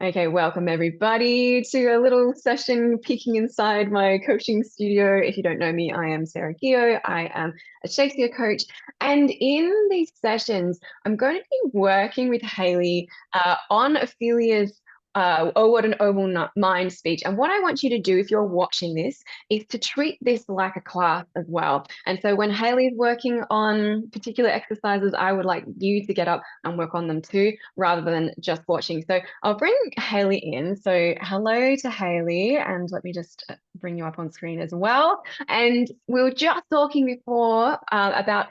Okay, welcome everybody to a little session peeking inside my coaching studio. If you don't know me, I am Sarah Gio. I am a Shakespeare coach. And in these sessions, I'm going to be working with Hayley on Ophelia's Oh, What an Oval Mind speech. And what I want you to do if you're watching this is to treat this like a class as well. And so when Hayley's working on particular exercises, I would like you to get up and work on them too, rather than just watching. So I'll bring Hayley in. So hello to Hayley, and let me just bring you up on screen as well. And we were just talking before about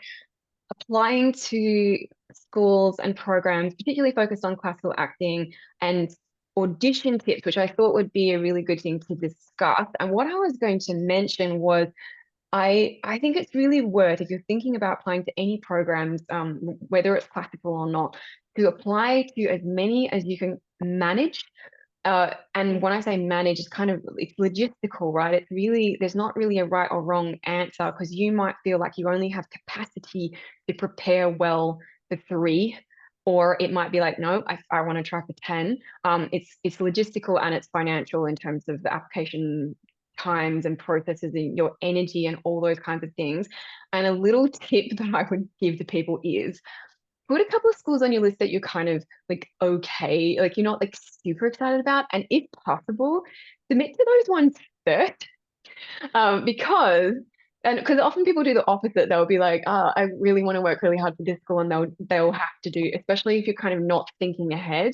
applying to schools and programs, particularly focused on classical acting and audition tips, which I thought would be a really good thing to discuss. And what I was going to mention was I think it's really worth, if you're thinking about applying to any programs, whether it's classical or not, to apply to as many as you can manage. And when I say manage, it's logistical, right? It's really, there's not really a right or wrong answer, because you might feel like you only have capacity to prepare well for 3, or it might be like, no, I want to try for 10. It's logistical and it's financial in terms of the application times and processes and your energy and all those kinds of things. And a little tip that I would give to people is put a couple of schools on your list that you're kind of like okay, like you're not like super excited about, and if possible, submit to those ones first. Because often people do the opposite. They'll be like, oh, I really want to work really hard for this school, and they'll have to do, especially if you're kind of not thinking ahead,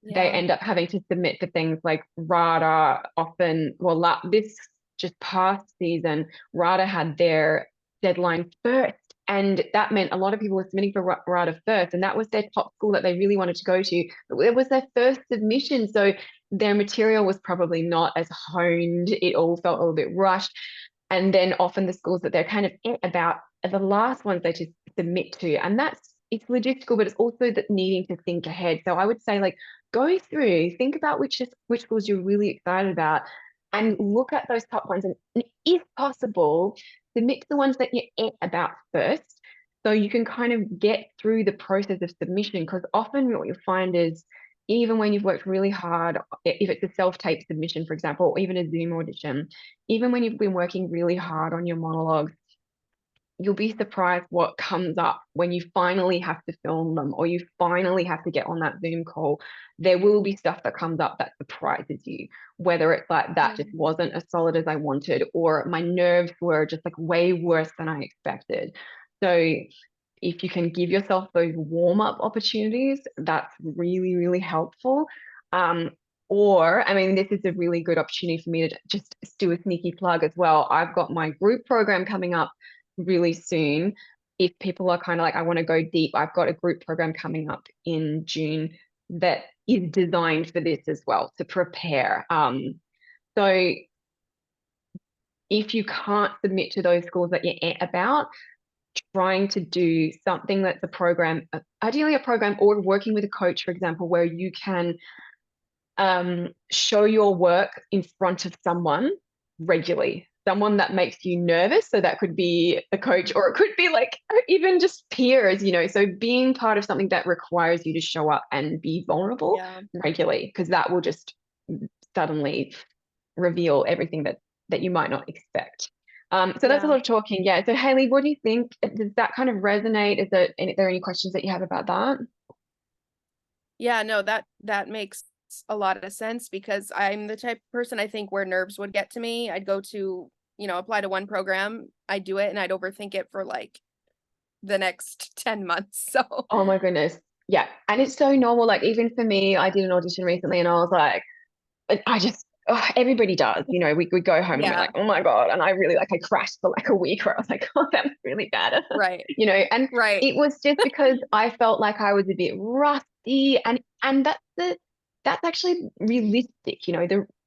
they Yeah. end up having to submit for things like RADA often. Well, this just past season, RADA had their deadline first. And that meant a lot of people were submitting for RADA first. And that was their top school that they really wanted to go to. But it was their first submission. So their material was probably not as honed. It all felt a little bit rushed. And then often the schools that they're kind of about are the last ones they just submit to. And it's logistical, but it's also that needing to think ahead. So I would say, like, go through, think about which schools you're really excited about, and look at those top ones. And if possible, submit to the ones that you're about first, so you can kind of get through the process of submission. Because often what you'll find is, even when you've worked really hard, if it's a self-tape submission, for example, or even a Zoom audition, even when you've been working really hard on your monologue, you'll be surprised what comes up when you finally have to film them, or you finally have to get on that Zoom call. There will be stuff that comes up that surprises you, whether it's like that just wasn't as solid as I wanted, or my nerves were just like way worse than I expected. So if you can give yourself those warm-up opportunities, that's really, really helpful. Or, I mean, this is a really good opportunity for me to just do a sneaky plug as well. I've got my group program coming up really soon. If people are kind of like, I want to go deep, I've got a group program coming up in June that is designed for this as well, to prepare. So if you can't submit to those schools that you're about, trying to do something that's a program, ideally a program, or working with a coach, for example, where you can show your work in front of someone regularly, someone that makes you nervous. So that could be a coach, or it could be like even just peers, so being part of something that requires you to show up and be vulnerable Yeah. regularly, because that will just suddenly reveal everything that you might not expect. So that's a Yeah. lot of talking. Yeah. So Hayley, what do you think? Does that kind of resonate? Are there any questions that you have about that? Yeah, no, that makes a lot of sense, because I'm the type of person, I think, where nerves would get to me. I'd go to, apply to one program, I'd do it, and I'd overthink it for like the next 10 months. So Oh my goodness. Yeah. And it's so normal. Like, even for me, I did an audition recently and I was like, everybody does, we go home and we're yeah, like, oh my God. And I crashed for like a week, where I was like, oh, that was really bad. right. And Right. it was just because I felt like I was a bit rusty, and that's actually realistic,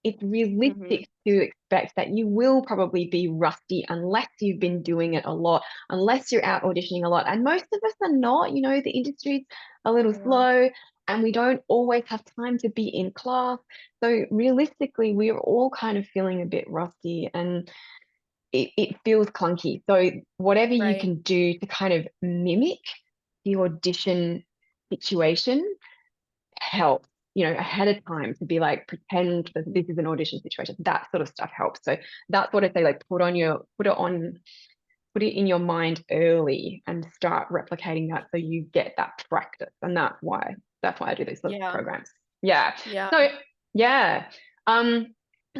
it's hmm realistic to expect that you will probably be rusty unless you've been doing it a lot, unless you're out auditioning a lot. And most of us are not, the industry's a little Yeah. slow, and we don't always have time to be in class. So realistically, we're all kind of feeling a bit rusty, and it feels clunky. So whatever you Right. can do to kind of mimic the audition situation helps. ahead of time to be like, pretend that this is an audition situation. That sort of stuff helps. So that's what I say, like put it in your mind early and start replicating that so you get that practice. And that's why I do these little Yeah. programs. Yeah. Yeah. So yeah.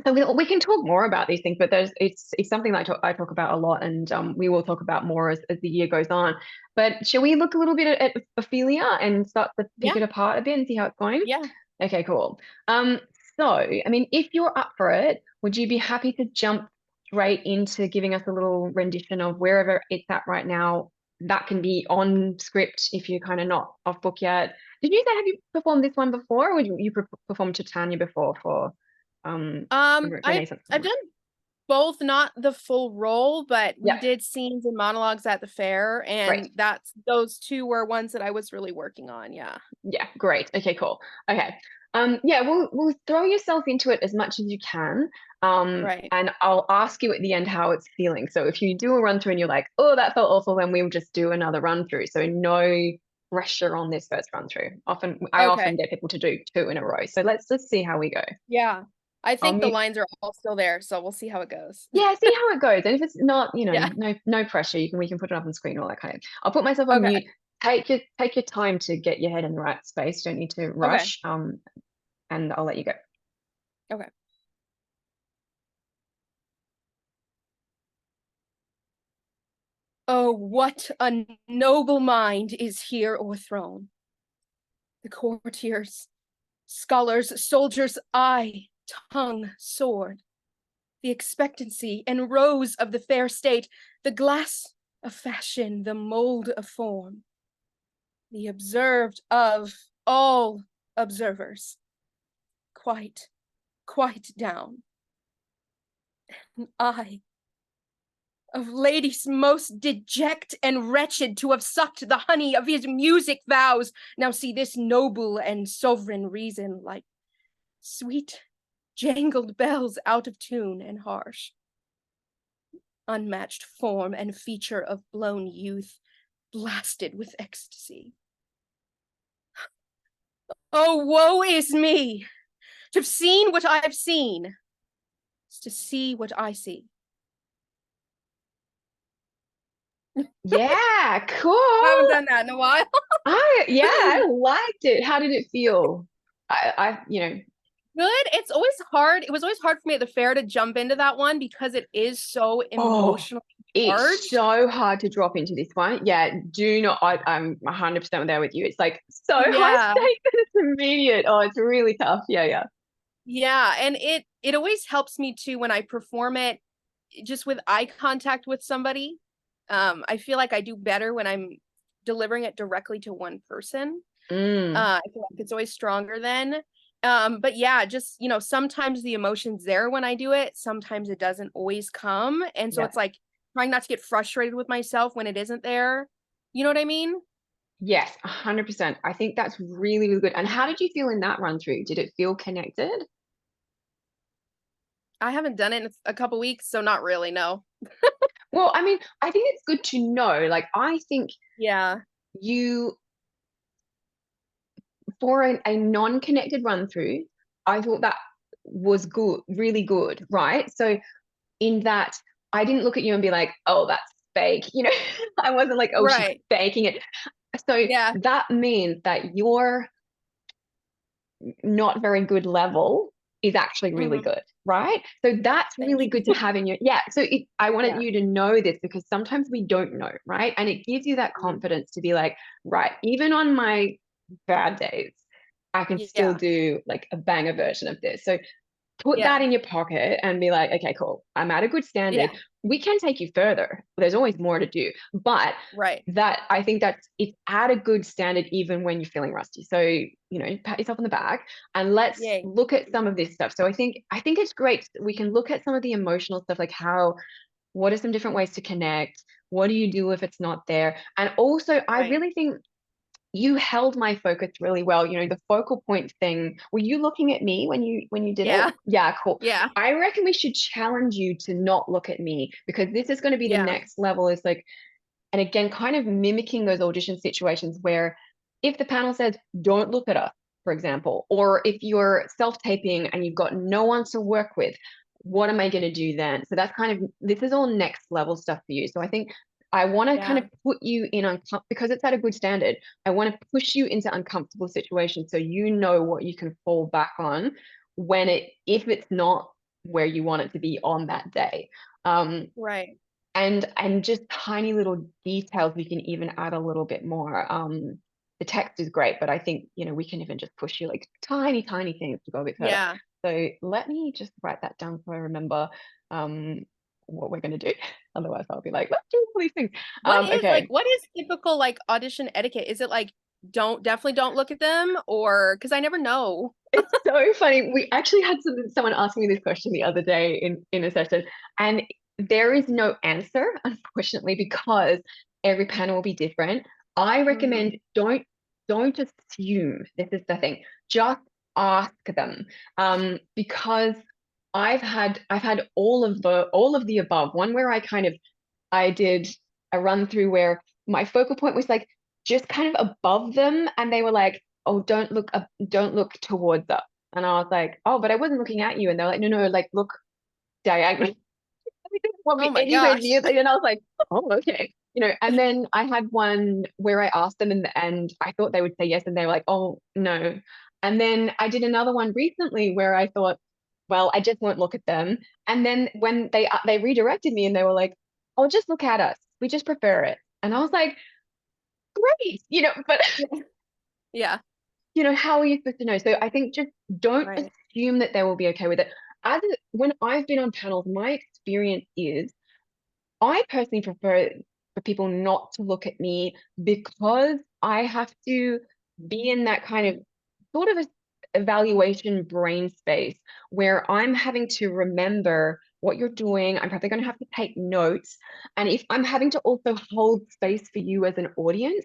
So we can talk more about these things, but it's something that I talk about a lot, and we will talk about more as the year goes on. But shall we look a little bit at Ophelia and start to pick Yeah. it apart a bit and see how it's going? Yeah. Okay, cool. So I mean, if you're up for it, would you be happy to jump straight into giving us a little rendition of wherever it's at right now? That can be on script if you're kind of not off book yet. Did you say, have you performed this one before, or you performed Titania before for Renaissance? I've done both, not the full role, but we Yeah, did scenes and monologues at the fair, great. and those two were ones that I was really working on. Yeah. Yeah, great. Okay, cool. Okay. Yeah, we'll throw yourself into it as much as you can. Right. And I'll ask you at the end how it's feeling. So if you do a run through and you're like, oh, that felt awful, then we'll just do another run through. So no pressure on this first run through. I Okay. often get people to do 2 in a row. So let's just see how we go. Yeah. I I'll think the mute. lines are all still there, so we'll see how it goes. Yeah, see how it goes. And if it's not, Yeah. no pressure, we can put it up on screen, all that kind of. I'll put myself on Okay. mute. Take your time to get your head in the right space. Don't need to Okay. rush. And I'll let you go. Okay. Oh, what a noble mind is here o'erthrown. The courtiers, scholars, soldiers' eye, tongue, sword, the expectancy and rose of the fair state, the glass of fashion, the mold of form, the observed of all observers, quite down. And I, of ladies most deject and wretched to have sucked the honey of his music vows, now see this noble and sovereign reason like sweet jangled bells out of tune and harsh, unmatched form and feature of blown youth, blasted with ecstasy. Oh, woe is me! To have seen what I've seen is to see what I see. Yeah, cool. I haven't done that in a while. I liked it. How did it feel? Good. It's always hard. It was always hard for me at the fair to jump into that one because it is so Oh, emotionally it's charged. so hard to drop into this one. Yeah, do not. I'm 100% there with you. It's like so high Yeah. stakes that it's immediate. Oh, it's really tough. Yeah, yeah. Yeah. And it always helps me too when I perform it just with eye contact with somebody. I feel like I do better when I'm delivering it directly to one person. I feel like it's always stronger then. But yeah, just, sometimes the emotion's there when I do it. Sometimes it doesn't always come. And so Yeah. it's like trying not to get frustrated with myself when it isn't there. You know what I mean? Yes, 100%. I think that's really, really good. And how did you feel in that run through? Did it feel connected? I haven't done it in a couple weeks, so not really, no. Well, I mean, I think it's good to know. Like, I think Yeah. you, for a non-connected run through, I thought that was good, really good, right? So in that, I didn't look at you and be like, oh, that's fake. I wasn't like, oh, she's Right. faking it. So Yeah. that means that your not very good level is actually really Hmm. good, right? So that's Thank really you. good to have in your, yeah. So I wanted Yeah. you to know this because sometimes we don't know, right? And it gives you that Mhm. confidence to be like, right, even on my bad days, I can still Yeah. do like a banger version of this. So put Yeah. that in your pocket and be like, okay, cool. I'm at a good Yeah. standard. We can take you further. There's always more to do. But Right. I think it's at a good standard even when you're feeling rusty. So, pat yourself on the back and let's Yay. look at some of this stuff. So I think it's great. We can look at some of the emotional stuff, like what are some different ways to connect? What do you do if it's not there? And also, I Right. really think you held my focus really well. The focal point thing. Were you looking at me when you did it? Yeah. Yeah, cool. Yeah. I reckon we should challenge you to not look at me because this is going to be the Yeah. next level. Is like, and again, kind of mimicking those audition situations where if the panel says, don't look at us, for example, or if you're self-taping and you've got no one to work with, what am I going to do then? So that's kind of, this is all next level stuff for you. So I think I want to kind Yeah. of put you in, because it's at a good standard, I want to push you into uncomfortable situations so you know what you can fall back on when if it's not where you want it to be on that day. Right. And just tiny little details we can even add a little bit more. The text is great, but I think, we can even just push you like tiny things to go a bit further. Yeah. So let me just write that down so I remember what we're going to do. Otherwise I'll be like, let's do all these things. Okay. What is typical like audition etiquette? Is it like definitely don't look at them, or because I never know. It's so funny. We actually had someone ask me this question the other day in a session, and there is no answer, unfortunately, because every panel will be different. I Mm, recommend don't assume. This is the thing. Just ask them, because I've had all of the above. One where I did a run through where my focal point was like just kind of above them, and they were like, "Oh, don't look up, don't look towards us." And I was like, "Oh, but I wasn't looking at you." And they're like, "No, like look diagonally." They didn't want oh me my anywhere gosh. near them. And I was like, "Oh, okay." And then I had one where I asked them in the end, I thought they would say yes, and they were like, "Oh, no." And then I did another one recently where I thought, well, I just won't look at them. And then when they redirected me and they were like, "Oh, just look at us. We just prefer it." And I was like, "Great," but Yeah. how are you supposed to know? So I think just don't Right. assume that they will be okay with it. When I've been on panels, my experience is I personally prefer for people not to look at me because I have to be in that kind of sort of a evaluation brain space where I'm having to remember what you're doing. I'm probably going to have to take notes. And if I'm having to also hold space for you as an audience,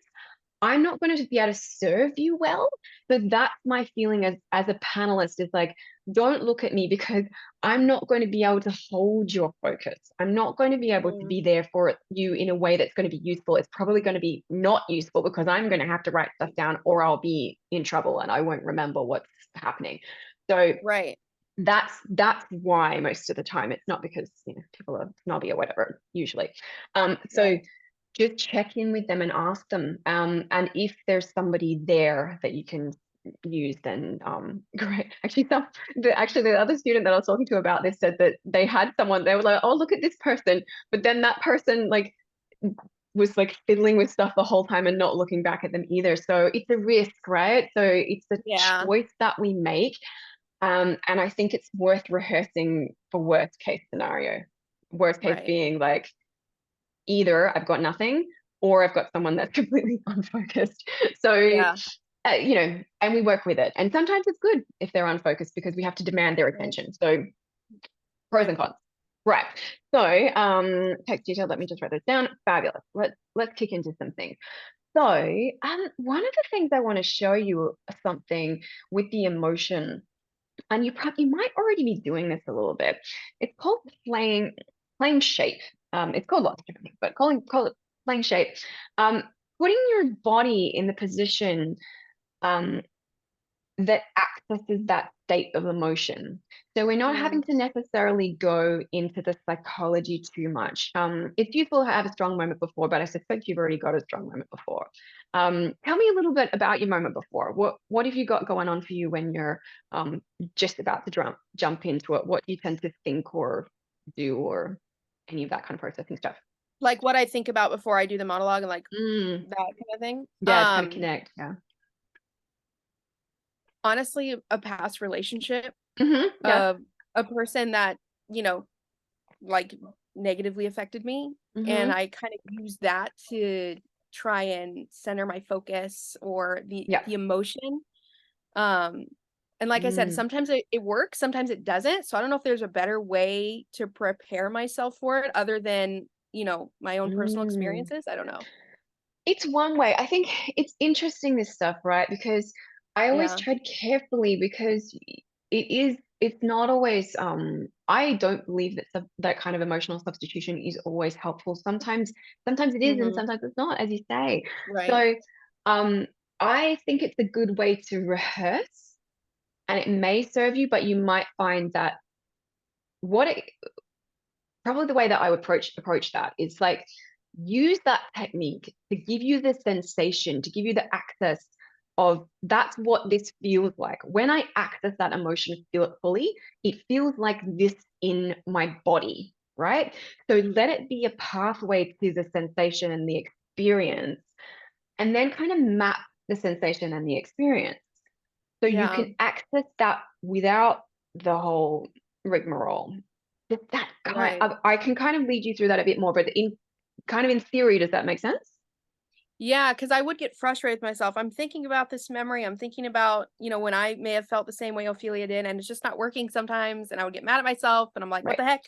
I'm not going to be able to serve you well. So that's my feeling as a panelist is like, don't look at me because I'm not going to be able to hold your focus. I'm not going to be able to Mm, be there for you in a way that's going to be useful. It's probably going to be not useful because I'm going to have to write stuff down or I'll be in trouble and I won't remember what's happening. So right. that's why most of the time it's not because people are snobby or whatever usually. So Right. just check in with them and ask them. And if there's somebody there that you can use, then great. Actually, the other student that I was talking to about this said that they had someone, they were like, "Oh, look at this person," but then that person like was like fiddling with stuff the whole time and not looking back at them either. So it's a risk, right? So it's the Yeah. choice that we make. And I think it's worth rehearsing for worst case scenario. Worst case Right. being like either I've got nothing or I've got someone that's completely unfocused. So, Yeah. and we work with it. And sometimes it's good if they're unfocused because we have to demand their Right. attention. So pros Right. and cons. Right. So, text detail, let me just write this down. Fabulous. Let's kick into some things. So, one of the things I want to show you something with the emotion, and you might already be doing this a little bit. It's called playing shape. It's called lots of different things, but call it playing shape. Um, Putting your body in the position um, that accesses that state of emotion. So we're not having Mm. to necessarily go into the psychology too much. It's useful to have a strong moment before, but I suspect you've already got a strong moment before. Tell me a little bit about your moment before. What have you got going on for you when you're just about to jump into it? What do you tend to think or do or any of that kind of processing stuff? Like what I think about before I do the monologue and like Mm, that kind of thing. yeah, to kind of connect. Yeah. Honestly, a past relationship Yeah. of a person that, you know, like negatively affected me. And Mm-hmm. I kind of use that to try and center my focus or Yeah. the emotion. Um, and like I said, Mm. sometimes it works, sometimes it doesn't. So I don't know if there's a better way to prepare myself for it other than, my own personal Mm. experiences. I don't know. It's one way. I think it's interesting this stuff, right? Because I always Yeah. tread carefully because it's not always I don't believe that that kind of emotional substitution is always helpful. Sometimes it is and Hmm. sometimes it's not, as you say. Right. So um I think it's a good way to rehearse, and it may serve you, but you might find that what it probably the way that I would approach that is like use that technique to give you the sensation, to give you the access of that's what this feels like. When I access that emotion, feel it fully, it feels like this in my body, right? So let it be a pathway to the sensation and the experience, and then kind of map the sensation and the experience. So you Yeah, can access that without the whole rigmarole. Does that kind right. of, I can kind of lead you through that a bit more, but in kind of in theory, does that make sense? Yeah, because I would get frustrated with myself. I'm thinking about this memory. I'm thinking about, when I may have felt the same way Ophelia did, and it's just not working sometimes. And I would get mad at myself, and I'm like, what Right. the heck?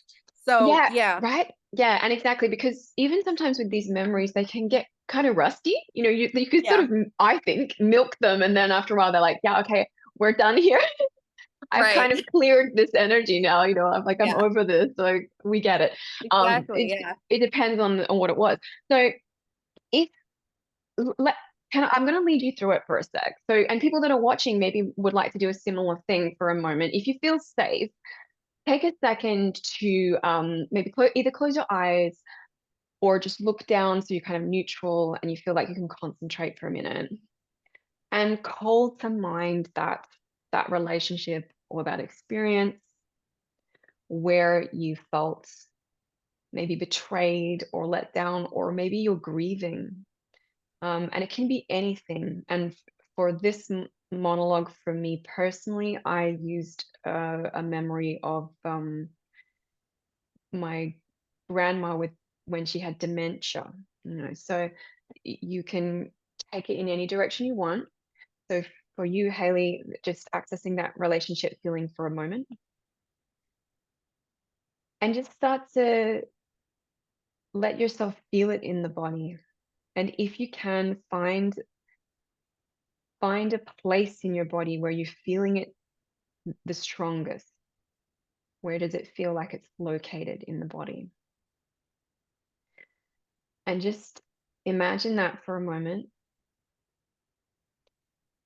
So, Yeah, yeah, right. Yeah, and exactly because even sometimes with these memories, they can get kind of rusty. You could sort yeah, of, I think, milk them, and then after a while, they're like, yeah, okay, we're done here. I've right. kind of cleared this energy now. I'm like, I'm Yeah, over this, so we get it. exactly. It Yeah. it depends on what it was. So if let I'm going to lead you through it for a sec. So, and people that are watching maybe would like to do a similar thing for a moment. If you feel safe, take a second to maybe either close your eyes or just look down so you're kind of neutral and you feel like you can concentrate for a minute and call to mind that relationship or that experience where you felt maybe betrayed or let down, or maybe you're grieving. And it can be anything. And for this monologue, for me personally, I used a memory of my grandma with when she had dementia. So you can take it in any direction you want. So for you, Haley, just accessing that relationship feeling for a moment, and just start to let yourself feel it in the body. And if you can, find a place in your body where you're feeling it the strongest. Where does it feel like it's located in the body? And just imagine that for a moment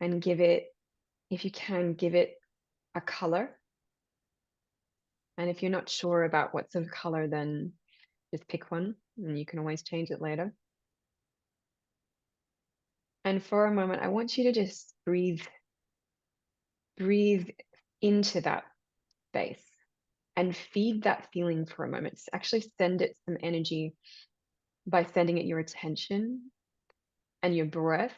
and give it, if you can, give it a color. And if you're not sure about what sort of color, then just pick one and you can always change it later. And for a moment, I want you to just breathe into that space and feed that feeling for a moment. Actually send it some energy by sending it your attention and your breath.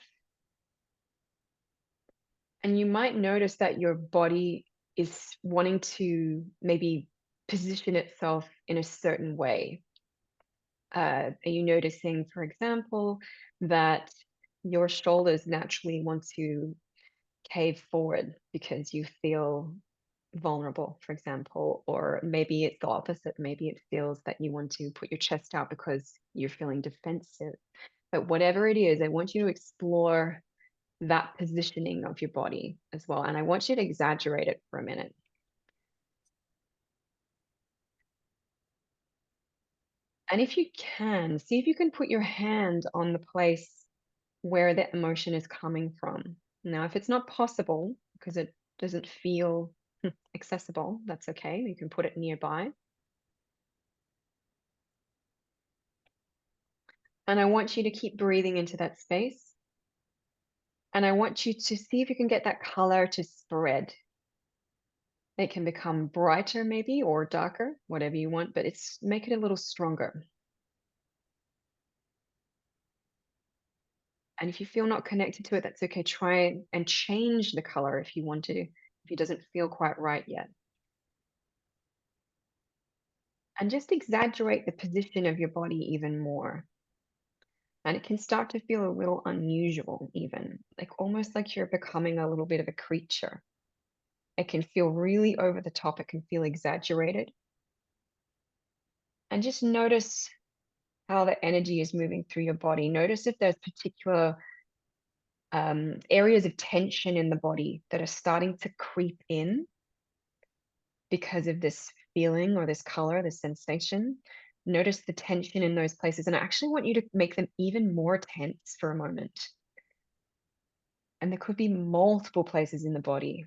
And you might notice that your body is wanting to maybe position itself in a certain way. Are you noticing, for example, that your shoulders naturally want to cave forward because you feel vulnerable, for example, or maybe it's the opposite. Maybe it feels that you want to put your chest out because you're feeling defensive. But whatever it is, I want you to explore that positioning of your body as well. And I want you to exaggerate it for a minute. And if you can, see if you can put your hand on the place where that emotion is coming from. Now, if it's not possible because it doesn't feel accessible, that's okay. You can put it nearby. And I want you to keep breathing into that space. And I want you to see if you can get that color to spread. It can become brighter maybe or darker, whatever you want, but make it a little stronger. And if you feel not connected to it, that's okay. Try and change the color if you want to, if it doesn't feel quite right yet. And just exaggerate the position of your body even more. And it can start to feel a little unusual, even like almost like you're becoming a little bit of a creature. It can feel really over the top, it can feel exaggerated. And just notice how the energy is moving through your body. Notice if there's particular areas of tension in the body that are starting to creep in because of this feeling or this color, this sensation. Notice the tension in those places. And I actually want you to make them even more tense for a moment. And there could be multiple places in the body.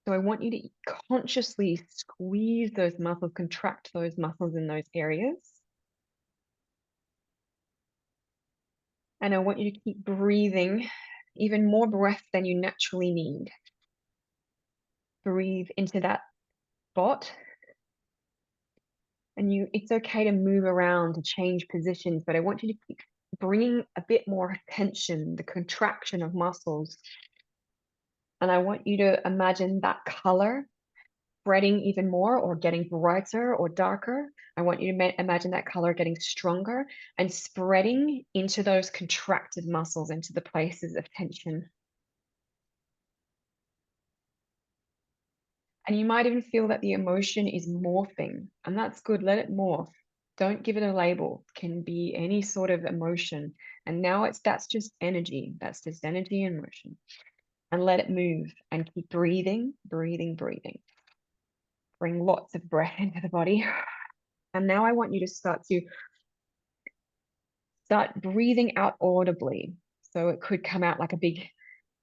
So I want you to consciously squeeze those muscles, contract those muscles in those areas. And I want you to keep breathing, even more breath than you naturally need. Breathe into that spot. And it's okay to move around, to change positions, but I want you to keep bringing a bit more attention, the contraction of muscles. And I want you to imagine that color spreading even more or getting brighter or darker. I want you to imagine that color getting stronger and spreading into those contracted muscles, into the places of tension. And you might even feel that the emotion is morphing, and that's good. Let it morph. Don't give it a label. It can be any sort of emotion. And now that's just energy. That's just energy and motion. And let it move and keep breathing, breathing, breathing. Bring lots of breath into the body. And now I want you to start breathing out audibly. So it could come out like a big,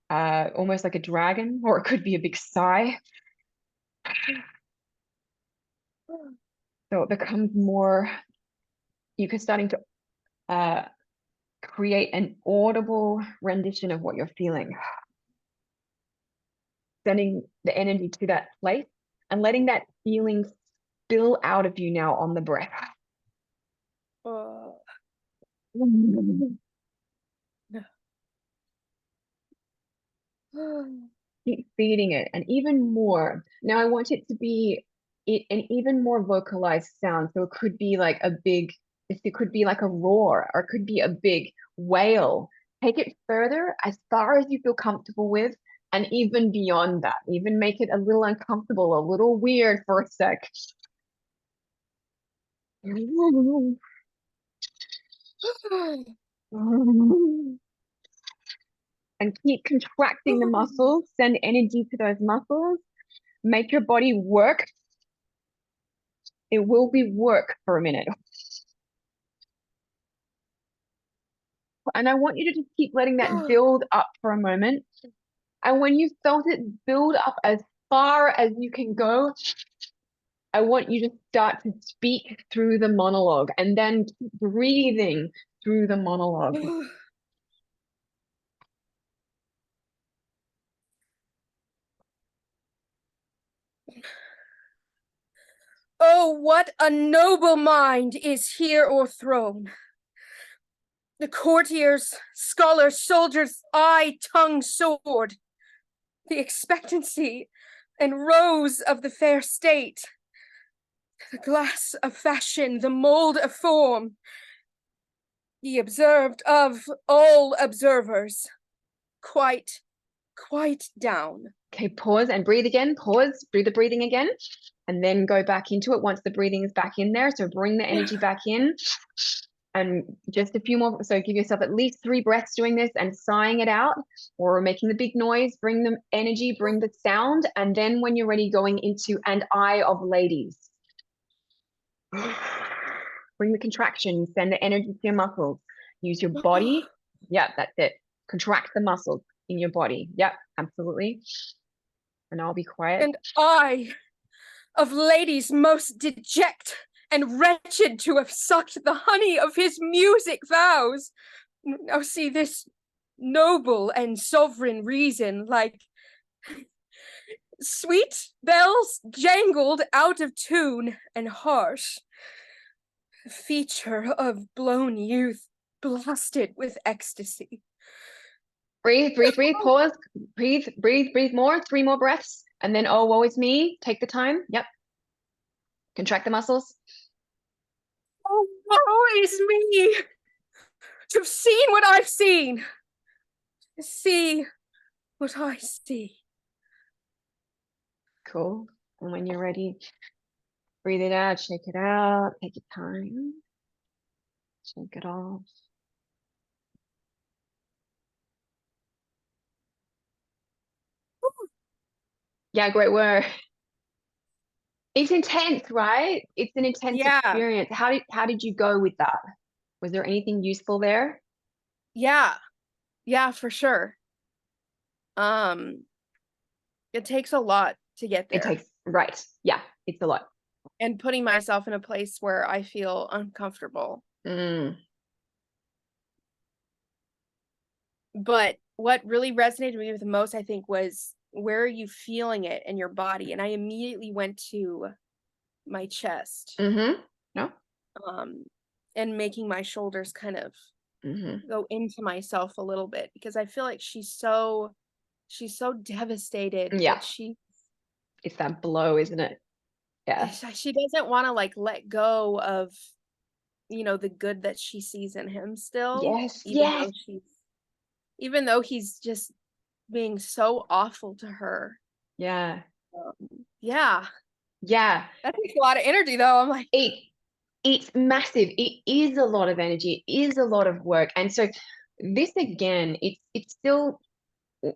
almost like a dragon, or it could be a big sigh. So it becomes more, you could starting to create an audible rendition of what you're feeling. Sending the energy to that place and letting that feeling spill out of you now on the breath. Keep feeding it, and even more. Now I want it to be an even more vocalized sound. So it could be like it could be like a roar, or it could be a big wail. Take it further, as far as you feel comfortable with, and even beyond that. Even make it a little uncomfortable, a little weird for a sec. And keep contracting the muscles, send energy to those muscles, make your body work. It will be work for a minute. And I want you to just keep letting that build up for a moment. And when you felt it build up as far as you can go, I want you to start to speak through the monologue and then keep breathing through the monologue. Oh, what a noble mind is here o'erthrown! The courtiers, scholars, soldiers, eye, tongue, sword, the expectancy and rose of the fair state, the glass of fashion, the mold of form, the observed of all observers, quite down. Okay, pause and breathe again. Pause, do the breathing again, and then go back into it once the breathing is back in there. So bring the energy back in. And just a few more, so give yourself at least 3 breaths doing this and sighing it out or making the big noise. Bring the energy, bring the sound, and then when you're ready, going into "and I of ladies." Bring the contraction, send the energy to your muscles. Use your body. Yeah, that's it. Contract the muscles in your body. Yep, absolutely. And I'll be quiet. And I of ladies most deject and wretched to have sucked the honey of his music vows. Now see this noble and sovereign reason, like sweet bells jangled out of tune and harsh, feature of blown youth blasted with ecstasy. Breathe, breathe, breathe, pause, breathe, breathe, breathe more, 3 more breaths. And then, oh, woe is me. Take the time. Yep. Contract the muscles. Oh, woe is me! To have seen what I've seen. To see what I see. Cool. And when you're ready, breathe it out, shake it out, take your time. Shake it off. Yeah, great work. It's intense, right? It's an intense experience. How did you go with that? Was there anything useful there? Yeah, for sure. It takes a lot to get It there. takes, right. Yeah, it's a lot. And putting myself in a place where I feel uncomfortable. Mm. But what really resonated with me the most, I think, was where are you feeling it in your body? And I immediately went to my chest, Mm-hmm. No. um, and making my shoulders kind of Mm-hmm. go into myself a little bit, because I feel like she's so devastated, Yeah, but it's that blow, isn't it? Yeah. she doesn't want to like let go of, the good that she sees in him still, Yes, even yes. though he's just being so awful to her. Yeah. Yeah, Yeah. that takes a lot of energy though. I'm like, It it's massive. It is a lot of energy. It is a lot of work. And so this again, it's still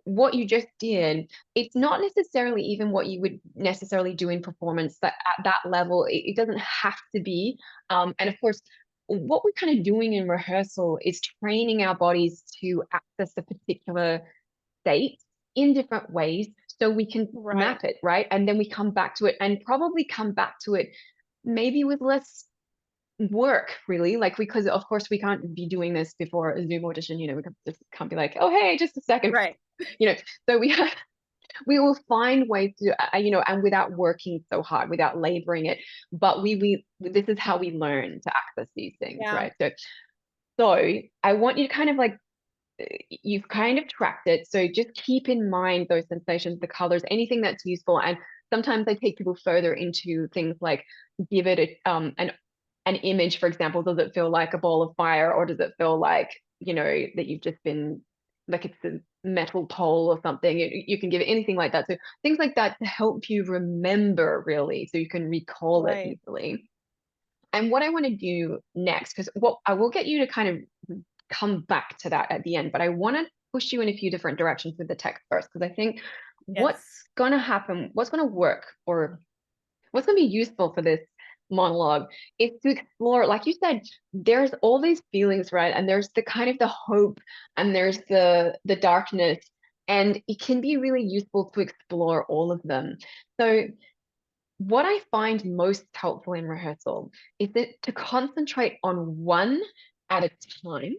what you just did. It's not necessarily even what you would necessarily do in performance, but at that level, it doesn't have to be. And of course, what we're kind of doing in rehearsal is training our bodies to access a particular state in different ways so we can right, map it, right? And then we come back to it and probably come back to it maybe with less work, really, like, because of course we can't be doing this before a Zoom audition, we just can't be like, oh hey, just a second, right, you know so we will find ways to and without working so hard, without laboring it, but we this is how we learn to access these things, yeah, right? So I want you to kind of like, you've kind of tracked it, so just keep in mind those sensations, the colors, anything that's useful. And sometimes I take people further into things like, give it an image, for example. Does it feel like a ball of fire, or does it feel like, that you've just been, like it's a metal pole or something? You can give it anything like that. So things like that to help you remember, really, so you can recall it right, easily. And what I want to do next, because what I will get you to kind of come back to that at the end, but I want to push you in a few different directions with the text first, because I think what's yes, going to happen, what's going to work, or what's going to be useful for this monologue is to explore, like you said, there's all these feelings, right? And there's the kind of the hope, and there's the darkness, and it can be really useful to explore all of them. So what I find most helpful in rehearsal is that to concentrate on one at a time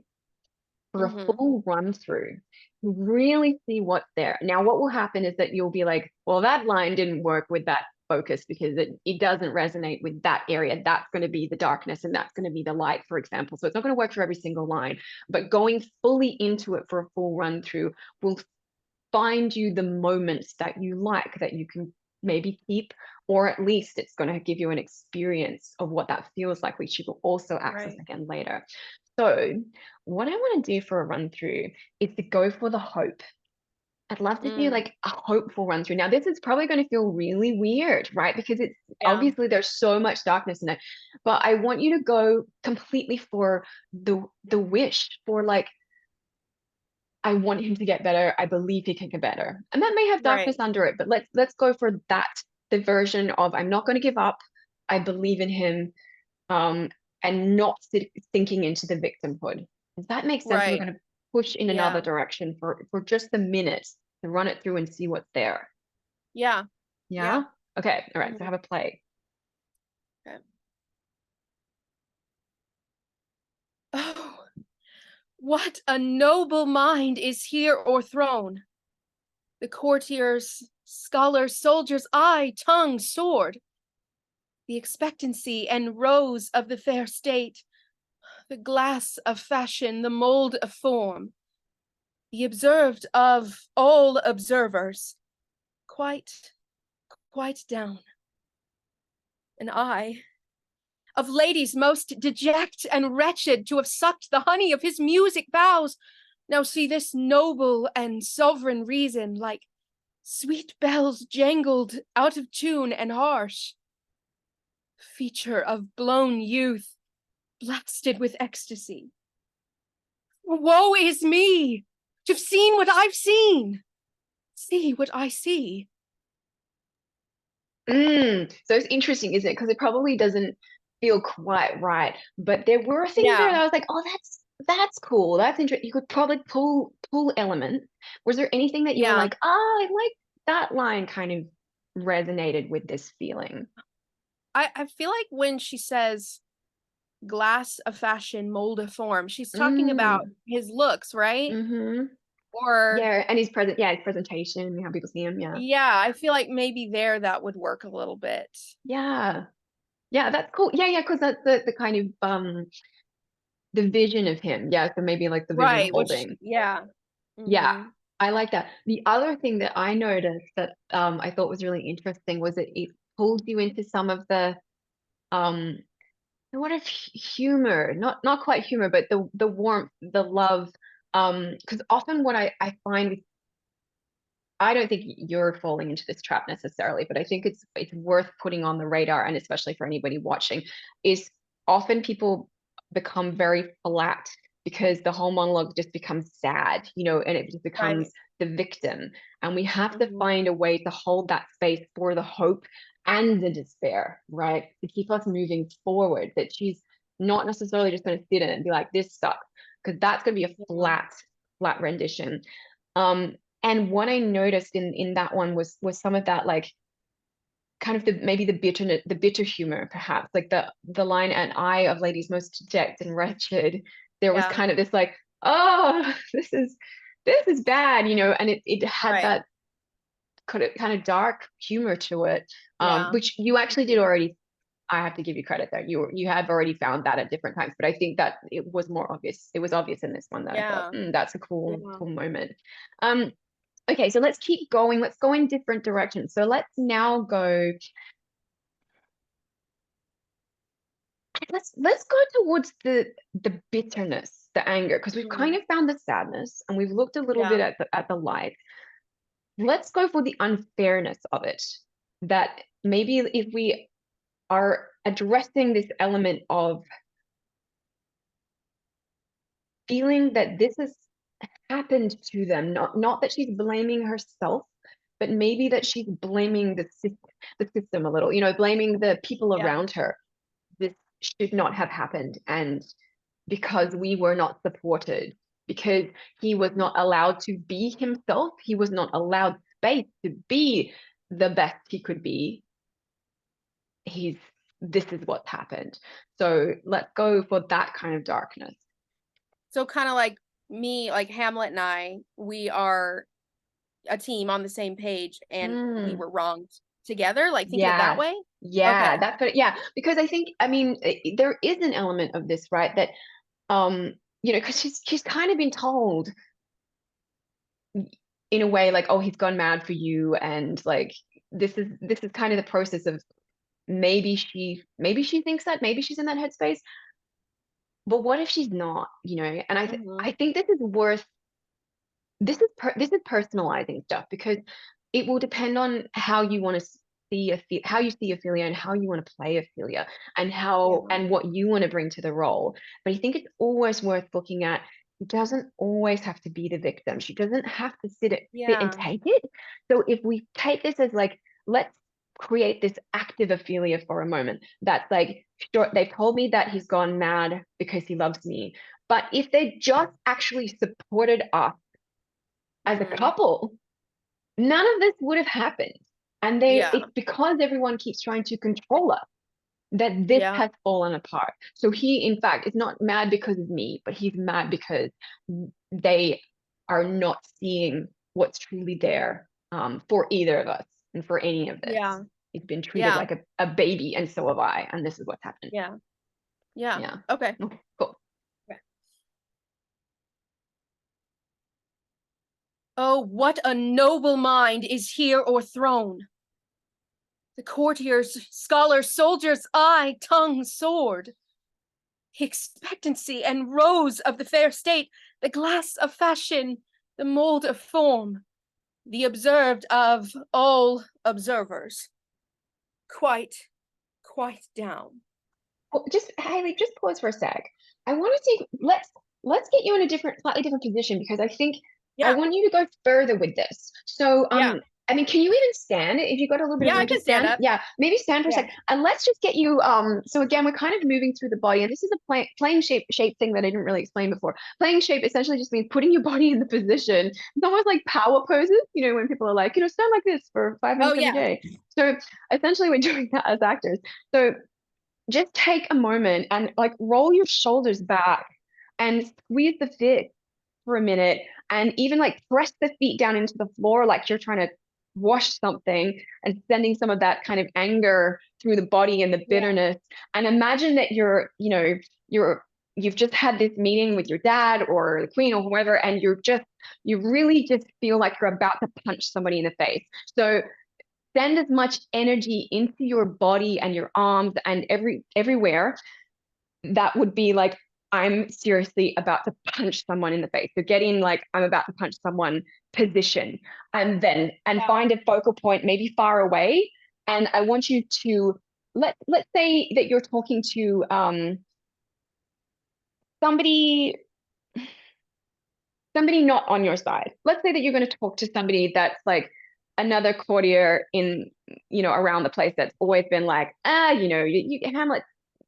for a mm-hmm, full run through, really see what's there. Now, what will happen is that you'll be like, well, that line didn't work with that focus because it doesn't resonate with that area. That's going to be the darkness and that's going to be the light, for example. So it's not going to work for every single line, but going fully into it for a full run through will find you the moments that you like, that you can maybe keep, or at least it's going to give you an experience of what that feels like, which you will also access right, again later. So what I want to do for a run through is to go for the hope. I'd love to do mm, like a hopeful run through. Now, this is probably going to feel really weird, right? Because it's yeah, obviously there's so much darkness in it. But I want you to go completely for the wish, for like, I want him to get better. I believe he can get better. And that may have darkness right, under it, but let's go for that, the version of, I'm not going to give up. I believe in him. Um, and not sinking into the victimhood. Does that make sense? We're right, going to push in another yeah, direction for just a minute to run it through and see what's there. yeah, yeah, Yeah? Okay. All right. So mhm, have a play. okay. Oh, what a noble mind is here o'erthrown! The courtiers, scholars, soldiers, eye, tongue, sword, the expectancy and rose of the fair state, the glass of fashion, the mold of form, the observed of all observers, quite, quite down. And I, of ladies most deject and wretched to have sucked the honey of his music vows, now see this noble and sovereign reason, like sweet bells jangled out of tune and harsh, feature of blown youth, blasted with ecstasy. Woe is me, to've seen what I've seen, see what I see. So it's interesting, isn't it? Because it probably doesn't feel quite right. But there were things there Yeah, that I was like, oh, That's cool. That's interesting. You could probably pull element. Was there anything that you were Yeah. like, oh, I like that line kind of resonated with this feeling? I feel like when she says glass of fashion, mold of form, she's talking about Mm. his looks, right? Mm-hmm. Or Yeah, and his presentation, how people see him. Yeah. yeah, I feel like maybe there that would work a little bit. Yeah. Yeah, that's cool. Yeah, yeah, because that's the kind of the vision of him. Yeah, so maybe like the vision Right, which holding. yeah. Yeah, Mm-hmm. I like that. The other thing that I noticed that I thought was really interesting was that it pulls you into some of the um what if humor, not quite humor, but the warmth, the love. Because often what I find with I don't think you're falling into this trap necessarily, but I think it's worth putting on the radar, and especially for anybody watching, is often people become very flat because the whole monologue just becomes sad, and it just Right. becomes the victim. And we have to Mm-hmm. find a way to hold that space for the hope and the despair, right? To keep us moving forward, that she's not necessarily just going to sit in and be like, this sucks, because that's going to be a Yeah. flat rendition. And what I noticed in that one was some of that, like, kind of maybe the bitterness, the bitter humor, perhaps, like the line "and I of ladies most dejected and wretched." There was Yeah. kind of this like, oh, this is bad, and it had Right. that kind of dark humor to it, Yeah. which you actually did Mhm. already. I have to give you credit there. You have already found that at different times, but I think that it was more obvious. It was obvious in this one that I thought, Yeah. that's a cool Yeah. cool moment. Um, Okay, so let's keep going. Let's go in different directions. So let's now go, let's go towards the bitterness, the anger, because we've kind Mhm. of found the sadness and we've looked a little bit Yeah. at the light. Let's go for the unfairness of it. That maybe if we are addressing this element of feeling that this has happened to them, not that she's blaming herself, but maybe that she's blaming the system a little, blaming the people Yeah. around her. This should not have happened. And because we were not supported, because he was not allowed to be himself, he was not allowed space to be the best he could be. He's This is what's happened. So let's go for that kind of darkness. So kind of like me, like Hamlet and I, we are a team on the same page and we Mm, were wronged together. Like think of it that yeah. way. Yeah, Okay. that's what, yeah, because I think, I mean, there is an element of this, right? That because she's kind of been told in a way, like, oh, he's gone mad for you, and like this is kind of the process of maybe she thinks that, maybe she's in that headspace, but what if she's not, and I Hmm. think this is personalizing stuff, because it will depend on how you want to how you see Ophelia and how you want to play Ophelia, and how Yeah. and what you want to bring to the role. But I think it's always worth looking at. She doesn't always have to be the victim. She doesn't have to sit and Yeah. take it. So if we take this as like, let's create this active Ophelia for a moment. That's like, sure, they've told me that he's gone mad because he loves me. But if they just actually supported us as a Hmm. couple, none of this would have happened. And Yeah. it's because everyone keeps trying to control us that this Yeah. has fallen apart. So he, in fact, is not mad because of me, but he's mad because they are not seeing what's truly there, for either of us and for any of this. Yeah. He's been treated Yeah. like a baby, and so have I. And this is what's happened. Yeah. Yeah. Yeah. Okay. Okay, cool. Okay. Oh, what a noble mind is here o'erthrown. The courtiers, scholars, soldiers, eye, tongue, sword. Expectancy and rose of the fair state, the glass of fashion, the mold of form, the observed of all observers. Quite, quite down. Well, just Haley, just pause for a sec. I want to take let's get you in a slightly different position, because I think I Yeah, want you to go further with this. So yeah. I mean, can you even stand if you've got a little bit of Yeah, I room to can stand stand? up. Yeah, maybe stand for a Yeah. sec. And let's just get you, so again, we're kind of moving through the body, and this is a playing shape thing that I didn't really explain before. Playing shape essentially just means putting your body in the position. It's almost like power poses, you know, when people are like, you know, stand like this for 5 minutes Oh every yeah. day. So essentially we're doing that as actors. So just take a moment and like roll your shoulders back and squeeze the fist for a minute, and even like press the feet down into the floor like you're trying to wash something, and sending some of that kind of anger through the body and the Yeah. bitterness. And imagine that you're, you know, you've just had this meeting with your dad or the queen or whoever, and you really just feel like you're about to punch somebody in the face. So send as much energy into your body and your arms and everywhere that would be like, I'm seriously about to punch someone in the face. So get in like, I'm about to punch someone position, and then Yeah. find a focal point, maybe far away. And I want you to let's say that you're talking to somebody not on your side. Let's say that you're going to talk to somebody that's like another courtier in, you know, around the place that's always been like, you know, Hamlet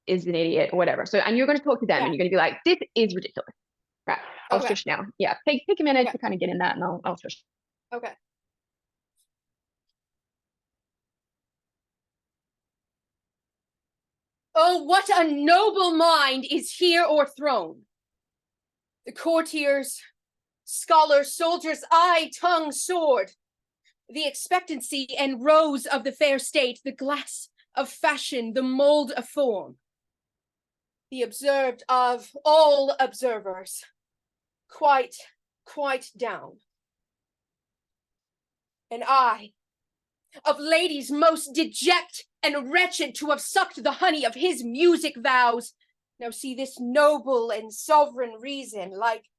is an idiot or whatever. So, and you're going to talk to them Yeah. and you're going to be like, this is ridiculous. Right. I'll Okay. shush now. Yeah. Take a minute Okay. to kind of get in that, and I'll shush. Okay. Oh, what a noble mind is here o'erthrown. The courtiers, scholars, soldiers, eye, tongue, sword, the expectancy and rose of the fair state, the glass of fashion, the mold of form, the observed of all observers, quite down. And I, of ladies most deject and wretched to have sucked the honey of his music vows, now see this noble and sovereign reason, like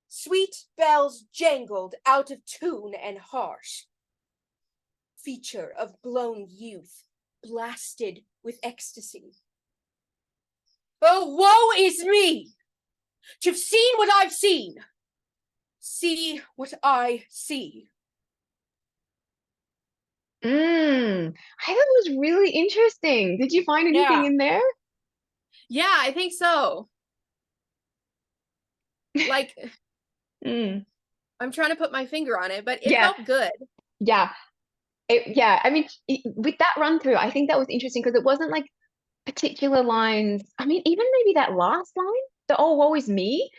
sweet bells jangled out of tune and harsh, feature of blown youth, blasted with ecstasy. Oh, woe is me, to have seen what I've seen, see what I see. I thought it was really interesting. Did you find anything Yeah. in there? Yeah, I think so. Like, Mm. I'm trying to put my finger on it, but it Yeah. felt good. Yeah. Yeah. I mean, with that run through, I think that was interesting because it wasn't like particular lines. I mean, even maybe that last line, the "oh, woe is me."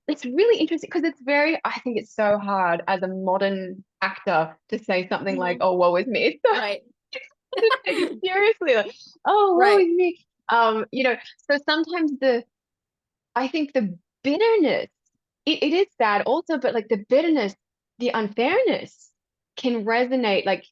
It's really interesting because it's very. I think it's so hard as a modern actor to say something like Mhm. "oh, woe is me." It's so Right. hard to take it seriously. Like, "oh, woe Right. is me." You know. So sometimes I think the bitterness. It is sad also, but like the bitterness, the unfairness can resonate like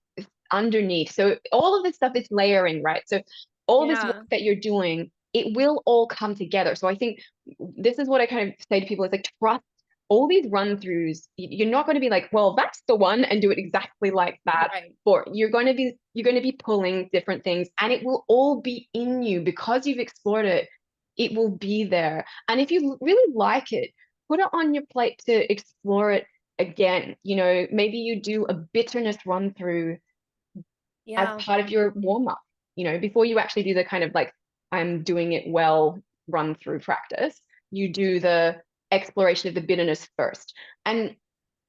underneath. So all of this stuff is layering, right? So all this work Yeah. that you're doing, it will all come together. So I think this is what I kind of say to people is like, trust all these run throughs. You're not going to be like, well, that's the one and do it exactly like that. Right. Or you're going to be pulling different things, and it will all be in you because you've explored it. It will be there. And if you really like it, put it on your plate to explore it again. You know, maybe you do a bitterness run through as Yeah. part of your warm up, you know, before you actually do the kind of like, I'm doing it well run through practice, you do the exploration of the bitterness first. And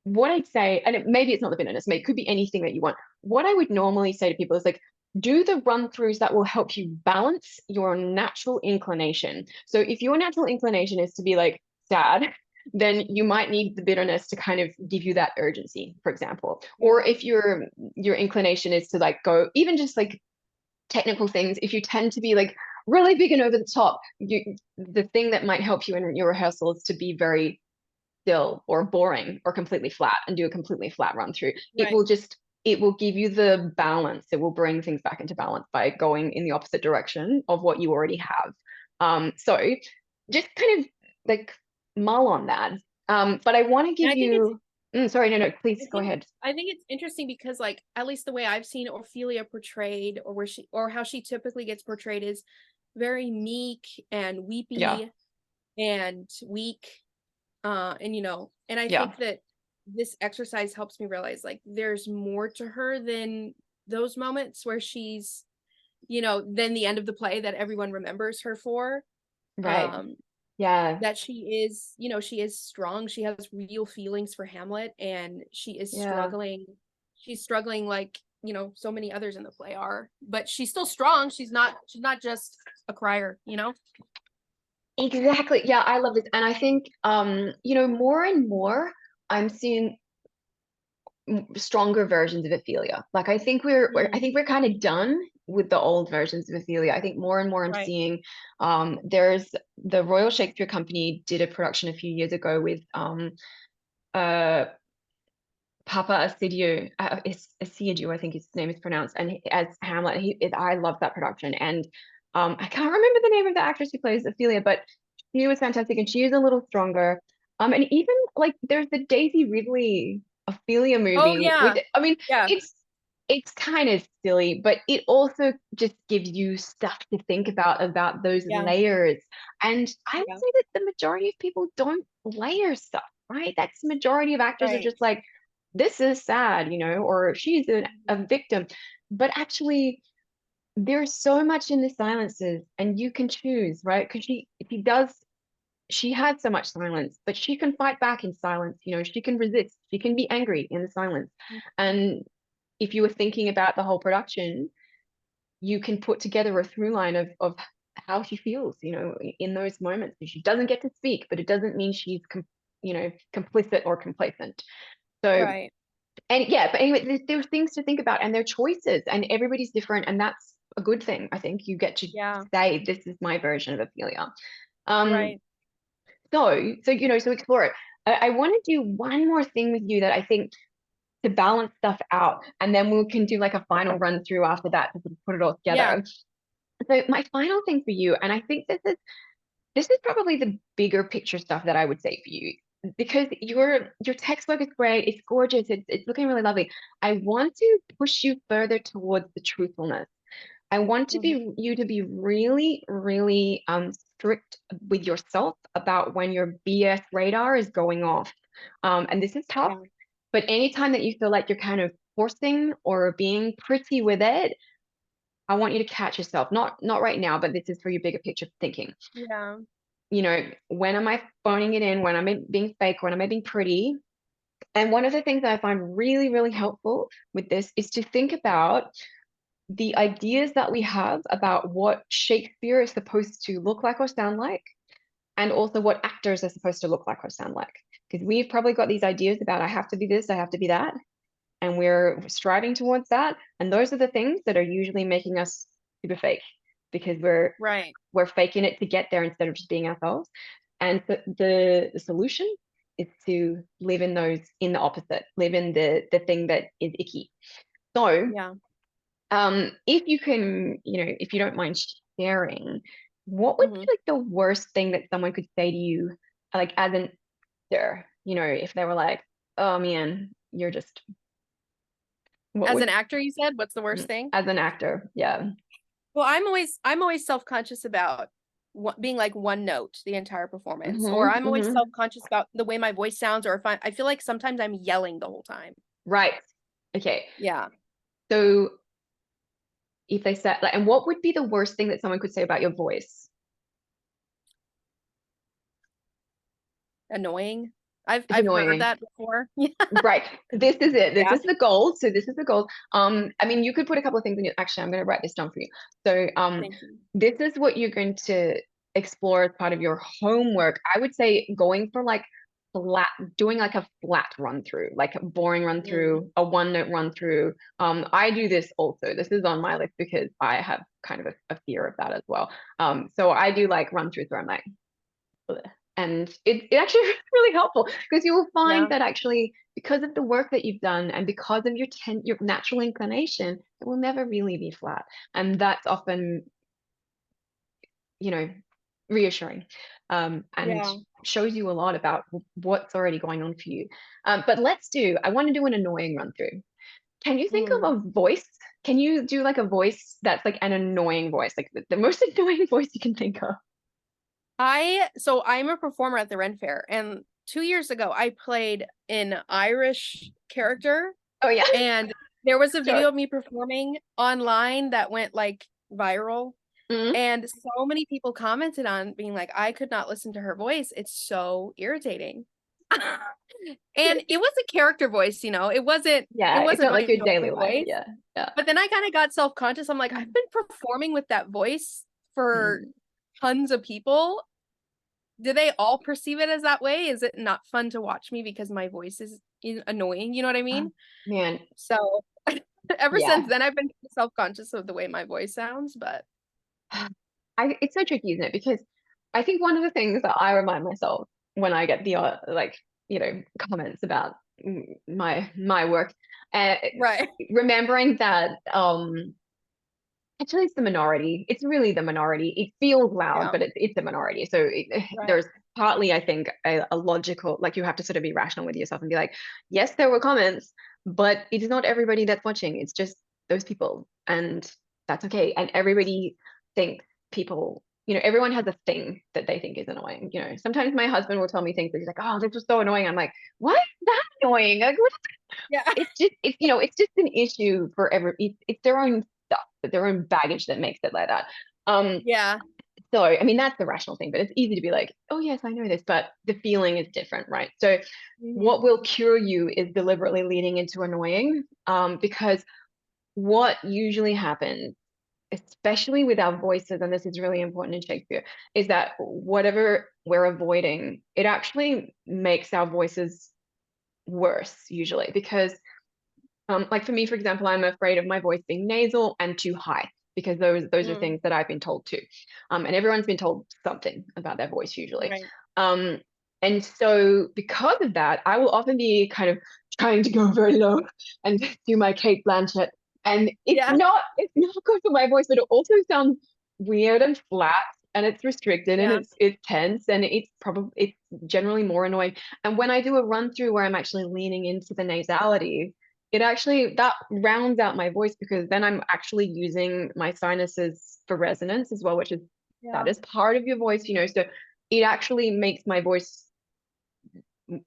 what I'd say, and maybe it's not the bitterness, maybe it could be anything that you want. What I would normally say to people is like, do the run throughs that will help you balance your natural inclination. So if your natural inclination is to be like sad, then you might need the bitterness to kind of give you that urgency, for example. Or Yeah. if your inclination is to like go even just like technical things, if you tend to be like really big and over the top, the thing that might help you in your rehearsal is to be very still or boring or completely flat and do a completely flat run through. Right. It will give you the balance. It will bring things back into balance by going in the opposite direction of what you already have. So just kind of like mull on that. But I want to And give you, sorry, no, please go ahead. I think it's interesting because like at least the way I've seen Ophelia portrayed or how she typically gets portrayed is very meek and Yeah, weepy and weak. And you know, and I yeah, think that this exercise helps me realize like there's more to her than those moments where she's, than the end of the play that everyone remembers her for. Right. Yeah. That she is strong. She has real feelings for Hamlet, and she is Yeah. struggling. She's struggling like, so many others in the play are, but she's still strong. She's not just a crier. Exactly. Yeah, I love this. And I think more and more I'm seeing stronger versions of Ophelia. Like I think we're kind of done with the old versions of Ophelia. I think more and more I'm Right. seeing there's the Royal Shakespeare Company did a production a few years ago with uh Papa Assidio, Assidio, I think his name is pronounced, and as Hamlet, I love that production. And I can't remember the name of the actress who plays Ophelia, but she was fantastic, and she is a little stronger. And even like there's the Daisy Ridley Ophelia Oh movie, yeah. which I mean, Yeah. it's kind of silly, but it also just gives you stuff to think about those Yeah. layers. And I would Yeah. say that the majority of people don't layer stuff, right? That's the majority of actors are Right. just like, this is sad, or she's a victim. But actually, there's so much in the silences, and you can choose, right? Because she has so much silence, but she can fight back in silence. She can resist, she can be angry in the silence. And if you were thinking about the whole production, you can put together a through line of how she feels, in those moments. She doesn't get to speak, but it doesn't mean she's complicit or complacent. So, Right. and yeah, but anyway, there's things to think about, and their choices, and everybody's different, and that's a good thing. I think you get to Yeah. say, this is my version of Ophelia. Um, Right. so explore it. I want to do one more thing with you that I think to balance stuff out, and then we can do like a final run through after that to sort of put it all Yeah. together. So my final thing for you, and I think this is probably the bigger picture stuff that I would say for you, because your textbook is great, it's gorgeous, it's looking really lovely. I want to push you further towards the truthfulness. I want to Mhm. be you to be really, really strict with yourself about when your BS radar is going off. And this is tough, Yeah. but anytime that you feel like you're kind of forcing or being pretty with it, I want you to catch yourself. Not right now, but this is for your bigger picture thinking. Yeah. When am I phoning it in? When am I being fake? When am I being pretty? And one of the things that I find really, really helpful with this is to think about the ideas that we have about what Shakespeare is supposed to look like or sound like, and also what actors are supposed to look like or sound like. Because we've probably got these ideas about, I have to be this, I have to be that, and we're striving towards that. And those are the things that are usually making us super fake, because Right. we're faking it to get there instead of just being ourselves. And the solution is to live in the opposite, live in the thing that is icky. So, Yeah. if you don't mind sharing, what would be Mhm. like the worst thing that someone could say to you, like as an actor, if they were like, oh man, you're just, what As would, an actor, you said, what's the worst thing? as an actor, yeah. Well, I'm always self-conscious about being like one note the entire performance, or I'm always Hmm. self-conscious about the way my voice sounds, or if I feel like sometimes I'm yelling the whole time. Right. Okay. Yeah. So if they said like, and what would be the worst thing that someone could say about your voice? Annoying. I've It's I've heard annoying. that before. Right. This is it. This Yeah. is the goal. So this is the goal. I mean, you could put a couple of things in it. Actually, I'm going to write this down for you. So, Thank you. this is what you're going to explore as part of your homework. I would say going for like flat, doing like a flat run through, like a boring run Mm. through, a one note run through. I do this also. This is on my list because I have kind of a fear of that as well. So I do like run throughs where I'm like, "Ugh." And it actually is really helpful, because you will find Yeah. that actually, because of the work that you've done and because of your natural inclination, it will never really be flat. And that's often, you know, reassuring, and Yeah. shows you a lot about what's already going on for you. But I want to do an annoying run through. Can you think Mm. of a voice? Can you do like a voice that's like an annoying voice, like the most annoying voice you can think of? So I'm a performer at the Ren Fair, and 2 years ago, I played an Irish character, Oh yeah. and there was a Sure. video of me performing online that went like viral. Mhm. And so many people commented on being like, I could not listen to her voice. It's so irritating. And it was a character voice, you know, it Yeah, it's wasn't not my like your daily normal life. voice. Yeah. Yeah. But then I kind of got self-conscious. I'm like, I've been performing with that voice for Mm. tons of people. Do they all perceive it as that way? Is it not fun to watch me because my voice is annoying? You know what I Oh, mean? man. So ever Yeah. since then, I've been self-conscious of the way my voice sounds, but It's so tricky, isn't it? Because I think one of the things that I remind myself when I get the like, comments about my work, uh, right. remembering that actually it's the minority. It's really the minority. It feels loud, Yeah. but it's a minority. So Right. there's partly, I think, a logical, like you have to sort of be rational with yourself and be like, yes, there were comments, but it's not everybody that's watching. It's just those people, and that's okay. And everybody thinks people, everyone has a thing that they think is annoying. Sometimes my husband will tell me things that he's like, oh, this was so annoying. I'm like, why is that annoying? Like, what Yeah. it's just an issue for it's their own stuff, their own baggage that makes it like that. Um, Yeah. so I mean that's the rational thing, but it's easy to be like, oh yes, I know this, but the feeling is different, right? So Mhm. what will cure you is deliberately leading into annoying, because what usually happens, especially with our voices, and this is really important in Shakespeare, is that whatever we're avoiding, it actually makes our voices worse usually because like for me, for example, I'm afraid of my voice being nasal and too high because those are Mm. things that I've been told too. And everyone's been told something about their voice usually. Right. Um, and so because of that, I will often be kind of trying to go very low and do my Kate Blanchett. And Yeah. it's not good for my voice, but it also sounds weird and flat and it's restricted and Yeah. it's tense and it's generally more annoying. And when I do a run through where I'm actually leaning into the nasality, it actually that rounds out my voice because then I'm actually using my sinuses for resonance as well, which is that Yeah. is part of your voice. So it actually makes my voice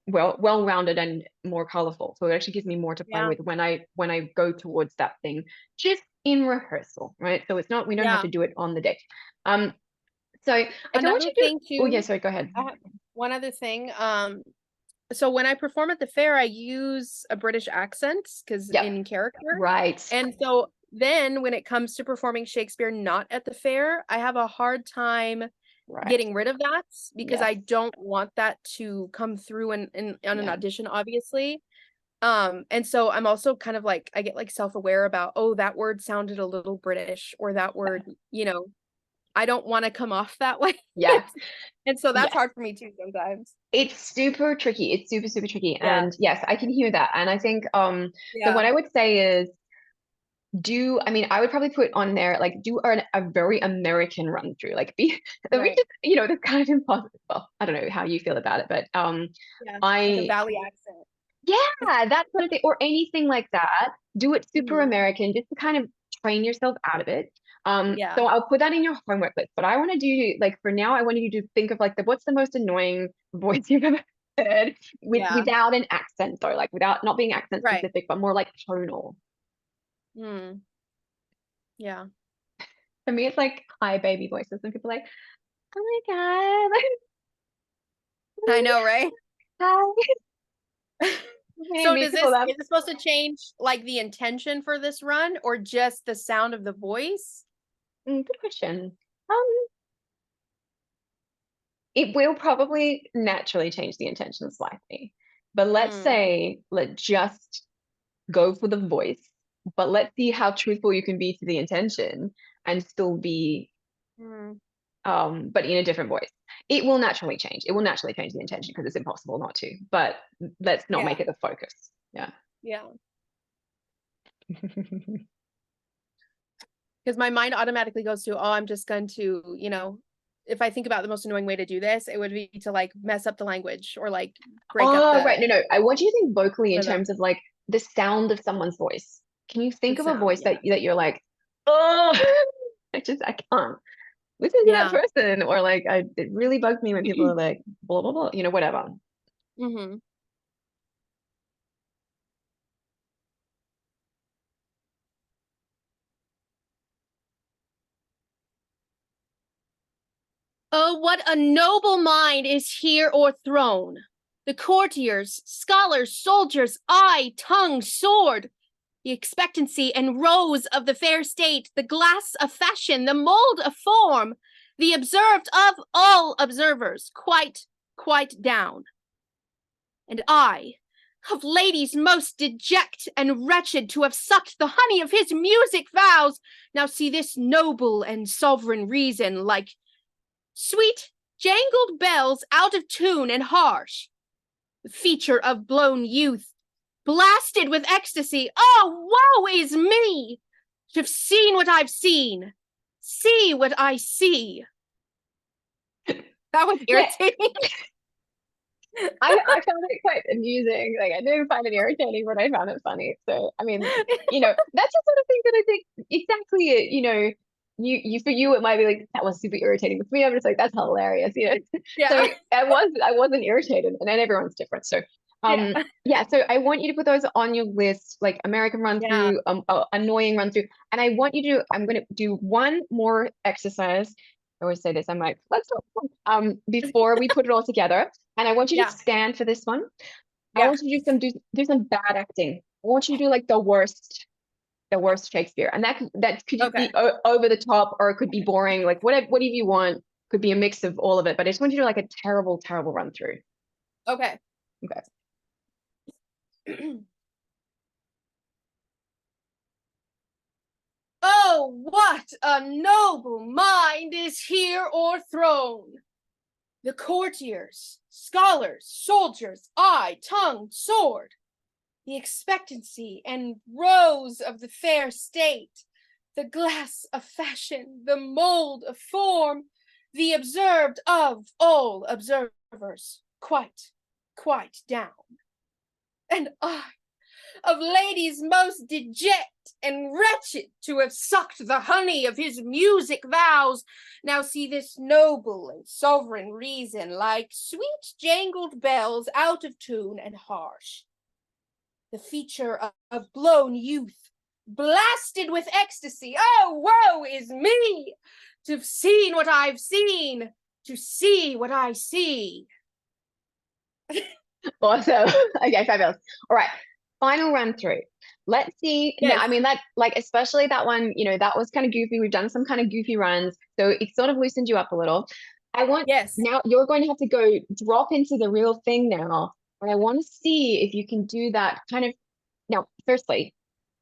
well-rounded and more colorful. So it actually gives me more to play Yeah. with when I go towards that thing just in rehearsal, right? So it's not we don't have Yeah. to do it on the day. Um, so I don't want Another you to. thing Oh yeah, too, sorry. Go ahead. I have one other thing. So when I perform at the fair, I use a British accent because Yep. in character. Right. And so then when it comes to performing Shakespeare not at the fair, I have a hard time Right. getting rid of that because Yes. I don't want that to come through in on an Yeah. audition, obviously. And so I'm also kind of like I get like self-aware about, oh, that word sounded a little British, or that word, I don't want to come off that way. Yeah. And so that's Yes. hard for me too sometimes. It's super tricky. It's super, super tricky. Yeah. And yes, I can hear that. And I think so Yeah. what I would say is I mean, I would probably put on there like do a very American run through. Like be which Right. is, that's kind of impossible. Well, I don't know how you feel about it, but Yeah. Like a I valley accent. yeah, that sort of thing, or anything like that. Do it super Mhm. American just to kind of train yourself out of it. Yeah. So I'll put that in your homework list. But I want to do like for now, I want you to think of like what's the most annoying voice you've ever heard Yeah. without an accent though, like without not being accent Right. specific, but more like tonal. Mm. Yeah. For me, it's like high baby voices, and people are like, oh my I know, right? god, hi, hey, So me does people this laugh. is it supposed to change like the intention for this run or just the sound of the voice? Good question. Um, it will probably naturally change the intention slightly. But Mm. let's just go for the voice, but let's see how truthful you can be to the intention and still be, Mm. but in a different voice. It will naturally change. It will naturally change the intention because it's impossible not to, but let's not Yeah. make it the focus. Yeah. Yeah. Because my mind automatically goes to, oh, I'm just going to, if I think about the most annoying way to do this, it would be to like mess up the language or like break up Oh, right. the No, no. I want you to think vocally in rhythm, terms of like the sound of someone's voice. Can you the think of a sound. voice Yeah. that you're like, oh, I can't listen to that Yeah. person, or like, it really bugs me when people are like, blah blah blah, whatever. Mm-hmm. Oh, what a noble mind is here o'erthrown! The courtiers, scholars, soldiers, eye, tongue, sword, the expectancy and rose of the fair state, the glass of fashion, the mold of form, the observed of all observers, quite down. And I, of ladies most deject and wretched to have sucked the honey of his music vows, now see this noble and sovereign reason like sweet jangled bells out of tune and harsh, the feature of blown youth, blasted with ecstasy. Oh, woe is me! To have seen what I've seen, see what I see. That was irritating. I found it quite amusing. Like I didn't find it irritating, but I found it funny. So I mean, that's the sort of thing that I think exactly it, you for you it might be like that was super irritating. But for me, I'm just like, that's hilarious, Yeah. So I wasn't irritated, and then everyone's different. So yeah, so I want you to put those on your list, like American run through, annoying run through. And I want you to, I'm gonna do one more exercise. I always say this, I'm like, let's do before we put it all together. And I want you to stand for this one. I want you to do some bad acting. I want you to do like the worst Shakespeare. And that could be over the top, or it could be boring, like whatever you want. Could be a mix of all of it. But I just want you to do like a terrible, terrible run through. Okay. Okay. Oh, what a noble mind is here o'erthrown! The courtiers, scholars, soldiers, eye, tongue, sword, the expectancy and rose of the fair state, the glass of fashion, the mold of form, the observed of all observers, quite down. And I, of ladies most deject and wretched to have sucked the honey of his music vows, now see this noble and sovereign reason like sweet jangled bells out of tune and harsh, the feature of blown youth, blasted with ecstasy. Oh, woe is me! To have seen what I've seen, to see what I see. Awesome. Okay, fabulous. All right, final run through. Let's see. Yes. Now, I mean, that like especially that one, that was kind of goofy. We've done some kind of goofy runs, so it sort of loosened you up a little. I want now you're going to have to go drop into the real thing now, and I want to see if you can do that kind of. Now, firstly,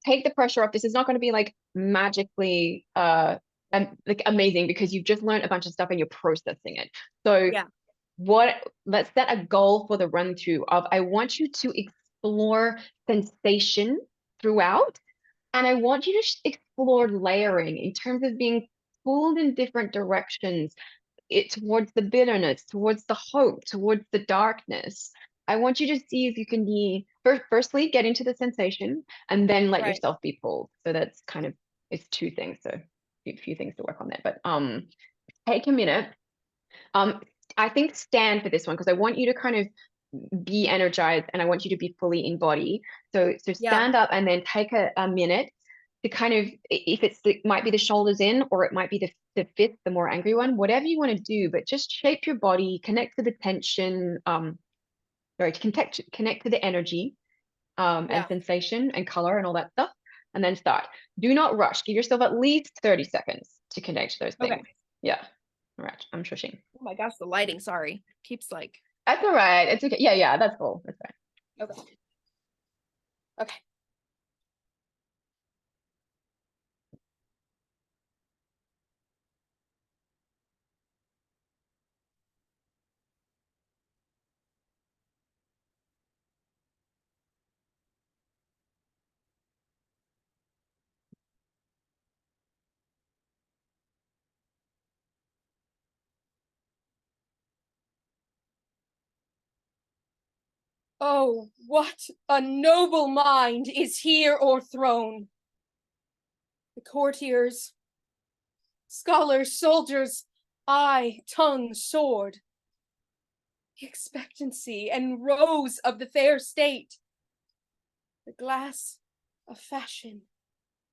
take the pressure off. This is not going to be like magically like amazing because you've just learned a bunch of stuff and you're processing it. So let's set a goal for the run through of I want you to explore sensation throughout, and I want you to explore layering in terms of being pulled in different directions, towards the bitterness, towards the hope, towards the darkness. I want you to see if you can be firstly get into the sensation and then let yourself be pulled. So that's kind of it's two things. So a few things to work on there. But take a minute. I think stand for this one because I want you to kind of be energized and I want you to be fully in body. So stand up and then take a minute to kind of, if it might be the shoulders in or it might be the fifth, the more angry one, whatever you want to do, but just shape your body, connect to the tension, connect to the energy and sensation and color and all that stuff, and then start. Do not rush. Give yourself at least 30 seconds to connect to those things. Yeah. All right. I'm shushing. Oh my gosh, the lighting, sorry. Keeps like. That's all right. It's okay. Yeah, that's cool. That's fine. Okay. Oh, what a noble mind is here o'erthrown! The courtiers, scholars, soldiers, eye, tongue, sword, the expectancy and rose of the fair state, the glass of fashion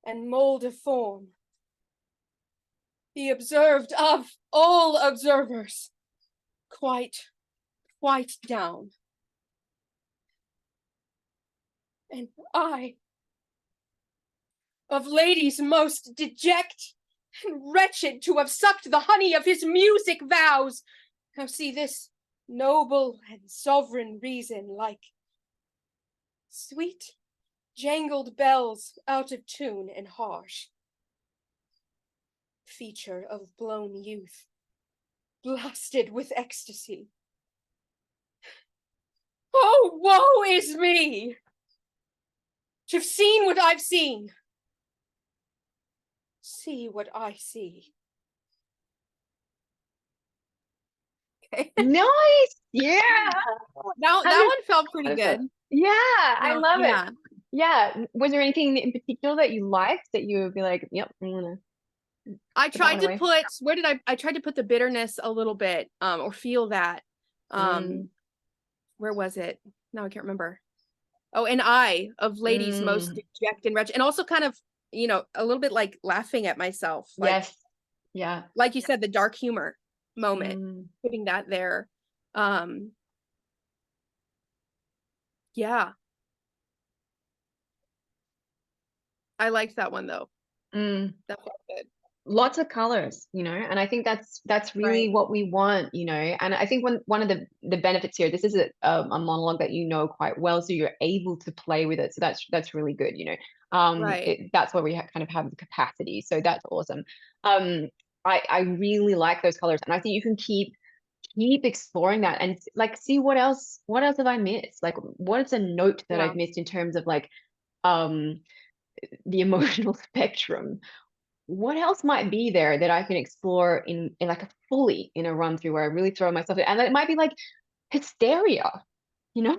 and mold of form, the observed of all observers, quite down. And I, of ladies most deject and wretched to have sucked the honey of his music vows, now see this noble and sovereign reason like sweet jangled bells out of tune and harsh, feature of blown youth, blasted with ecstasy. Oh, woe is me! To've seen what I've seen. See what I see. Okay. Nice. Yeah. Now that one felt pretty good. Yeah, I love Yeah. it. Yeah. Was there anything in particular that you liked that you would be like, yep, I'm gonna I put that tried one to away? put, where did I tried to put the bitterness a little bit, or feel that. Where was it? Now I can't remember. Oh, and I, of ladies most deject and wretched, and also kind of, you know, a little bit like laughing at myself. Like, Yes. Yeah. like you said, the dark humor moment, putting that there. Yeah. I liked that one though. That felt good. Lots of colors, you know, and I think that's really Right. what we want, you know. And I think one of the benefits here, this is a monologue that you know quite well, so you're able to play with it. So that's really good, you know. Right. That's where we kind of have the capacity, so that's awesome. I really like those colors, and I think you can keep exploring that and like see what else have I missed, like what's a note that Yeah. I've missed in terms of like um the emotional spectrum. What else might be there that I can explore in like a fully in a run through where I really throw myself in? And it might be like hysteria, you know,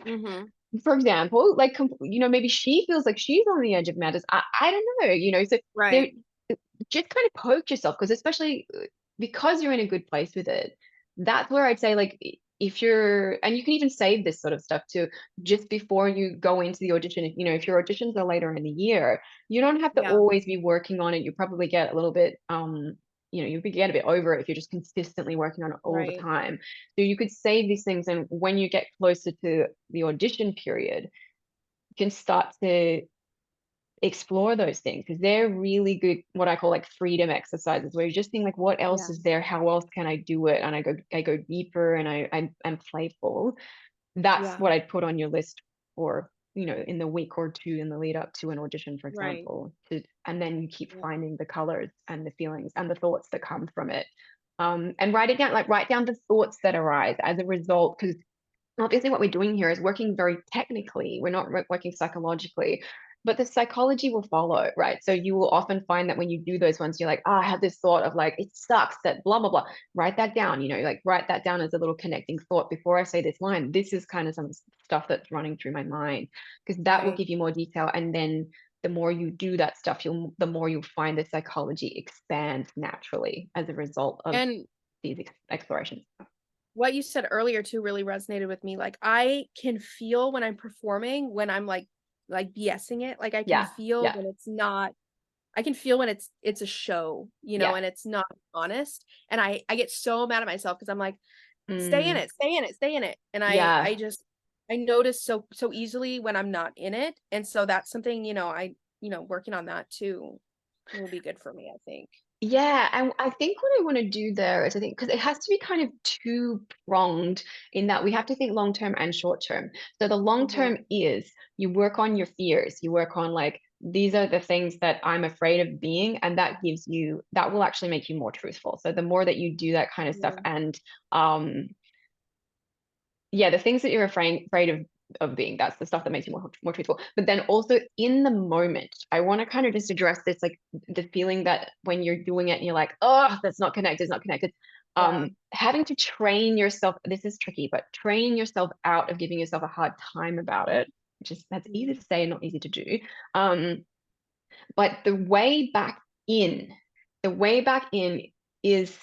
for example, like, you know, maybe she feels like she's on the edge of madness. I don't know, you know, so there, Right. just kind of poke yourself, because especially because you're in a good place with it, that's where I'd say, like, if you're, and you can even save this sort of stuff too, just before you go into the audition. You know, if your auditions are later in the year, you don't have to Yeah. always be working on it. You probably get a little bit you know, you get a bit over it if you're just consistently working on it all the Right. time. So you could save these things, and when you get closer to the audition period, you can start to explore those things, because they're really good, what I call like freedom exercises, where you just think like, what else Yeah. is there, how else can I do it, and I go deeper, and I'm playful. That's Yeah. what I'd put on your list for, you know, in the week or two in the lead up to an audition, for Right. example, and then you keep Yeah. finding the colors and the feelings and the thoughts that come from it, and write it down, like write down the thoughts that arise as a result, because obviously what we're doing here is working very technically. We're not working psychologically, but the psychology will follow, right? So you will often find that when you do those ones, you're like, oh, I have this thought of like, it sucks that blah, blah, blah. Write that down, you know, like write that down as a little connecting thought before I say this line. This is kind of some stuff that's running through my mind, because that will Right. give you more detail. And then the more you do that stuff, the more you'll find the psychology expands naturally as a result of And these explorations. what you said earlier too really resonated with me. Like, I can feel when I'm performing, when I'm like BSing it. Like, I can Yeah. feel Yeah. when it's not, I can feel when it's a show, you know, Yeah. and it's not honest. And I get so mad at myself because I'm like, stay in Mm, it, stay in it, stay in it. And yeah. I just, I notice so easily when I'm not in it. And so that's something, you know, working on that too will be good for me, I think. Yeah, and I think what I want to do there is, I think, because it has to be kind of two pronged, in that we have to think long term and short term. So the long term is you work on your fears, you work on like, these are the things that I'm afraid of being, and that will actually make you more truthful. So the more that you do that kind of stuff, Yeah. and yeah, the things that you're afraid of being, that's the stuff that makes you more truthful. But then also in the moment, I want to kind of just address this, like the feeling that when you're doing it and you're like, oh, that's not connected, it's not connected. Yeah. Having to train yourself, this is tricky, but training yourself out of giving yourself a hard time about it, which is, that's easy to say and not easy to do. But the way back in is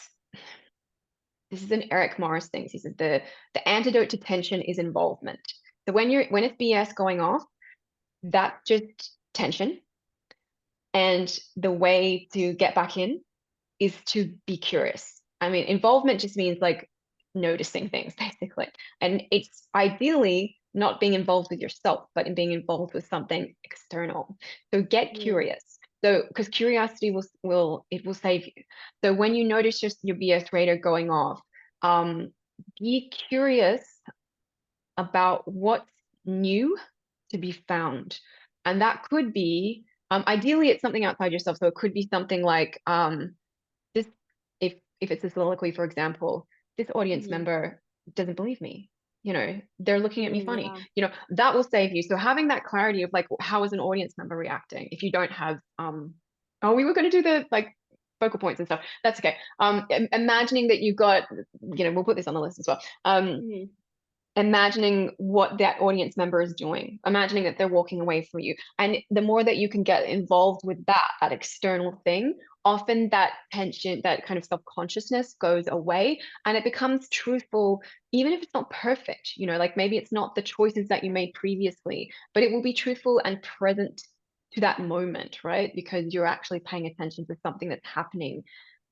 this is an Eric Morris thing. He said the antidote to tension is involvement. So when it's BS going off, that's just tension. And the way to get back in is to be curious. I mean, involvement just means like noticing things, basically. And it's ideally not being involved with yourself, but in being involved with something external. So get curious. So, because curiosity will save you. So when you notice your BS radar going off, be curious about what's new to be found. And that could be, ideally it's something outside yourself. So it could be something like, this, if it's a soliloquy, for example, this audience member doesn't believe me. They're looking at me funny. That will save you. So having that clarity of like, how is an audience member reacting? If you don't have, oh, we were going to do the like focal points and stuff. That's okay. Imagining that you've got, we'll put this on the list as well. Imagining what that audience member is doing, imagining that they're walking away from you. And the more that you can get involved with that external thing, often that tension, that kind of self-consciousness goes away and it becomes truthful, even if it's not perfect, like maybe it's not the choices that you made previously, but it will be truthful and present to that moment, right? Because you're actually paying attention to something that's happening,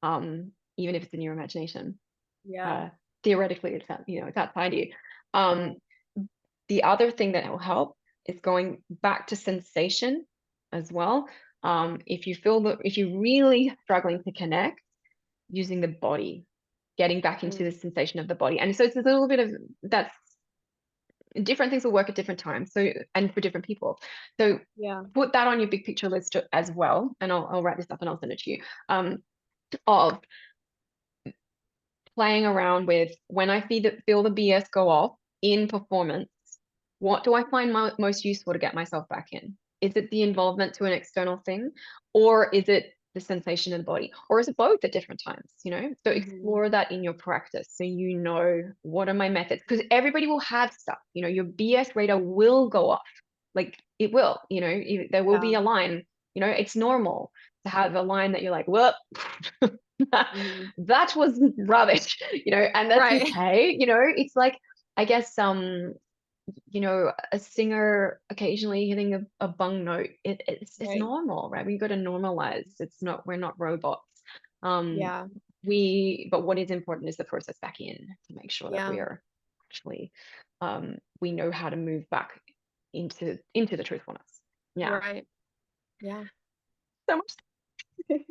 even if it's in your imagination. Theoretically, it's outside you. The other thing that will help is going back to sensation as well. If you're really struggling to connect, using the body, getting back into the sensation of the body. And so it's a little bit of that's different things will work at different times. So, and for different people. So put that on your big picture list as well. And I'll write this up and I'll send it to you. Of playing around with when I feel the BS go off in performance, what do I find most useful to get myself back in? Is it the involvement to an external thing, or is it the sensation in the body, or is it both at different times? So explore that in your practice, so what are my methods, because everybody will have stuff. Your BS radar will go off, like it will. There will be a line. It's normal to have a line that you're like, well, that was rubbish, and that's okay. It's like, I guess, a singer occasionally hitting a bung note. It's normal, right? We got to normalize. We're not robots. But what is important is the process back in to make sure that we are actually, we know how to move back into the truthfulness. So much.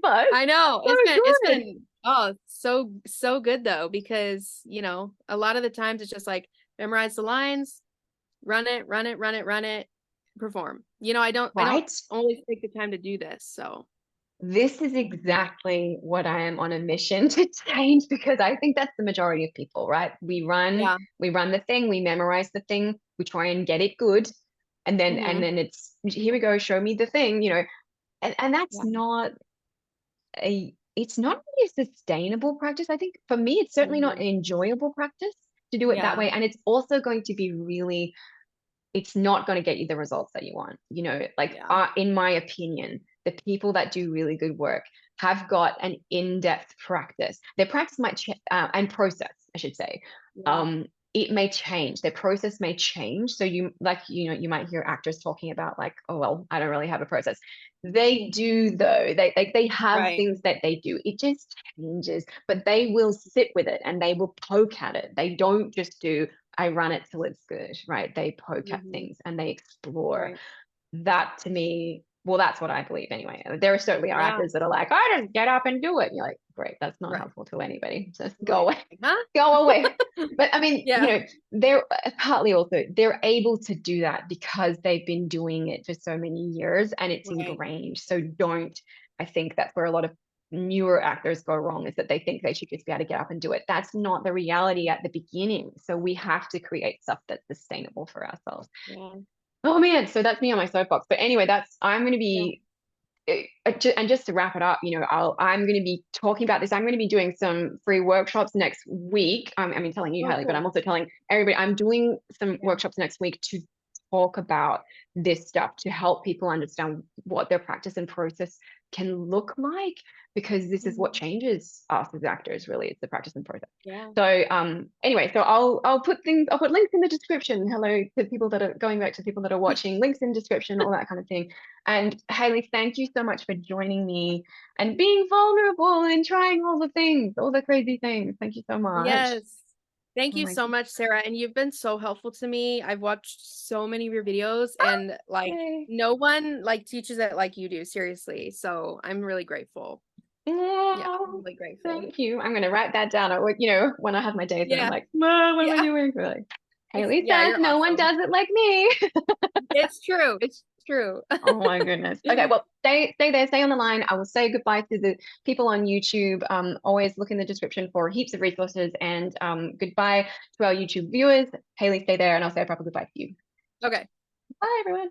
But I know it's been so good though, because a lot of the times it's just like memorize the lines, run it, perform. I don't always take the time to do this. So this is exactly what I am on a mission to change, because I think that's the majority of people, right? We run the thing, we memorize the thing, we try and get it good, and then it's, here we go, show me the thing, and that's not it's not really a sustainable practice. I think for me, it's certainly not an enjoyable practice to do it that way. And it's also going to be it's not going to get you the results that you want. In my opinion, the people that do really good work have got an in-depth practice. Their practice might and process, I should say. It may change. Their process may change. So you might hear actors talking about like, oh, well, I don't really have a process. They do though. They have things that they do. It just changes, but they will sit with it and they will poke at it. They don't just do, I run it till it's good, right? They poke at things and they explore. That to me, well, that's what I believe anyway. There certainly are actors that are like, I just get up and do it. And you're like, great, that's not helpful to anybody. Just go away. Go away. But I mean, they're partly also, they're able to do that because they've been doing it for so many years and it's ingrained. So I think that's where a lot of newer actors go wrong, is that they think they should just be able to get up and do it. That's not the reality at the beginning. So we have to create stuff that's sustainable for ourselves. Oh man, so that's me on my soapbox. But anyway, I'm going to be, and just to wrap it up, I'm going to be talking about this. I'm going to be doing some free workshops next week. I mean, telling you, Haley, but I'm also telling everybody, I'm doing some workshops next week to talk about this stuff, to help people understand what their practice and process can look like, because this is what changes us as actors, really. It's the practice and process. Yeah. So anyway, so I'll put links in the description. Hello to people that are going back, to people that are watching, links in description, all that kind of thing. And Hayley, thank you so much for joining me and being vulnerable and trying all the things, all the crazy things. Thank you so much. Yes. Thank Oh you my so much, Sarah. And you've been so helpful to me. I've watched so many of your videos, and like goodness. no one like teaches it like you do, seriously. So I'm really grateful. Yeah, I'm Oh, really grateful. thank you. I'm gonna write that down. When I have my days and I'm Yeah. like, Mom, what am I Yeah. doing? We're like, Hayley Yeah, says you're no one awesome. does it like me. It's true. It's true. Oh my goodness. Okay, well, stay there, stay on the line. I will say goodbye to the people on YouTube. Always look in the description for heaps of resources, and goodbye to our YouTube viewers. Hayley, stay there, and I'll say a proper goodbye to you. Okay. Bye, everyone.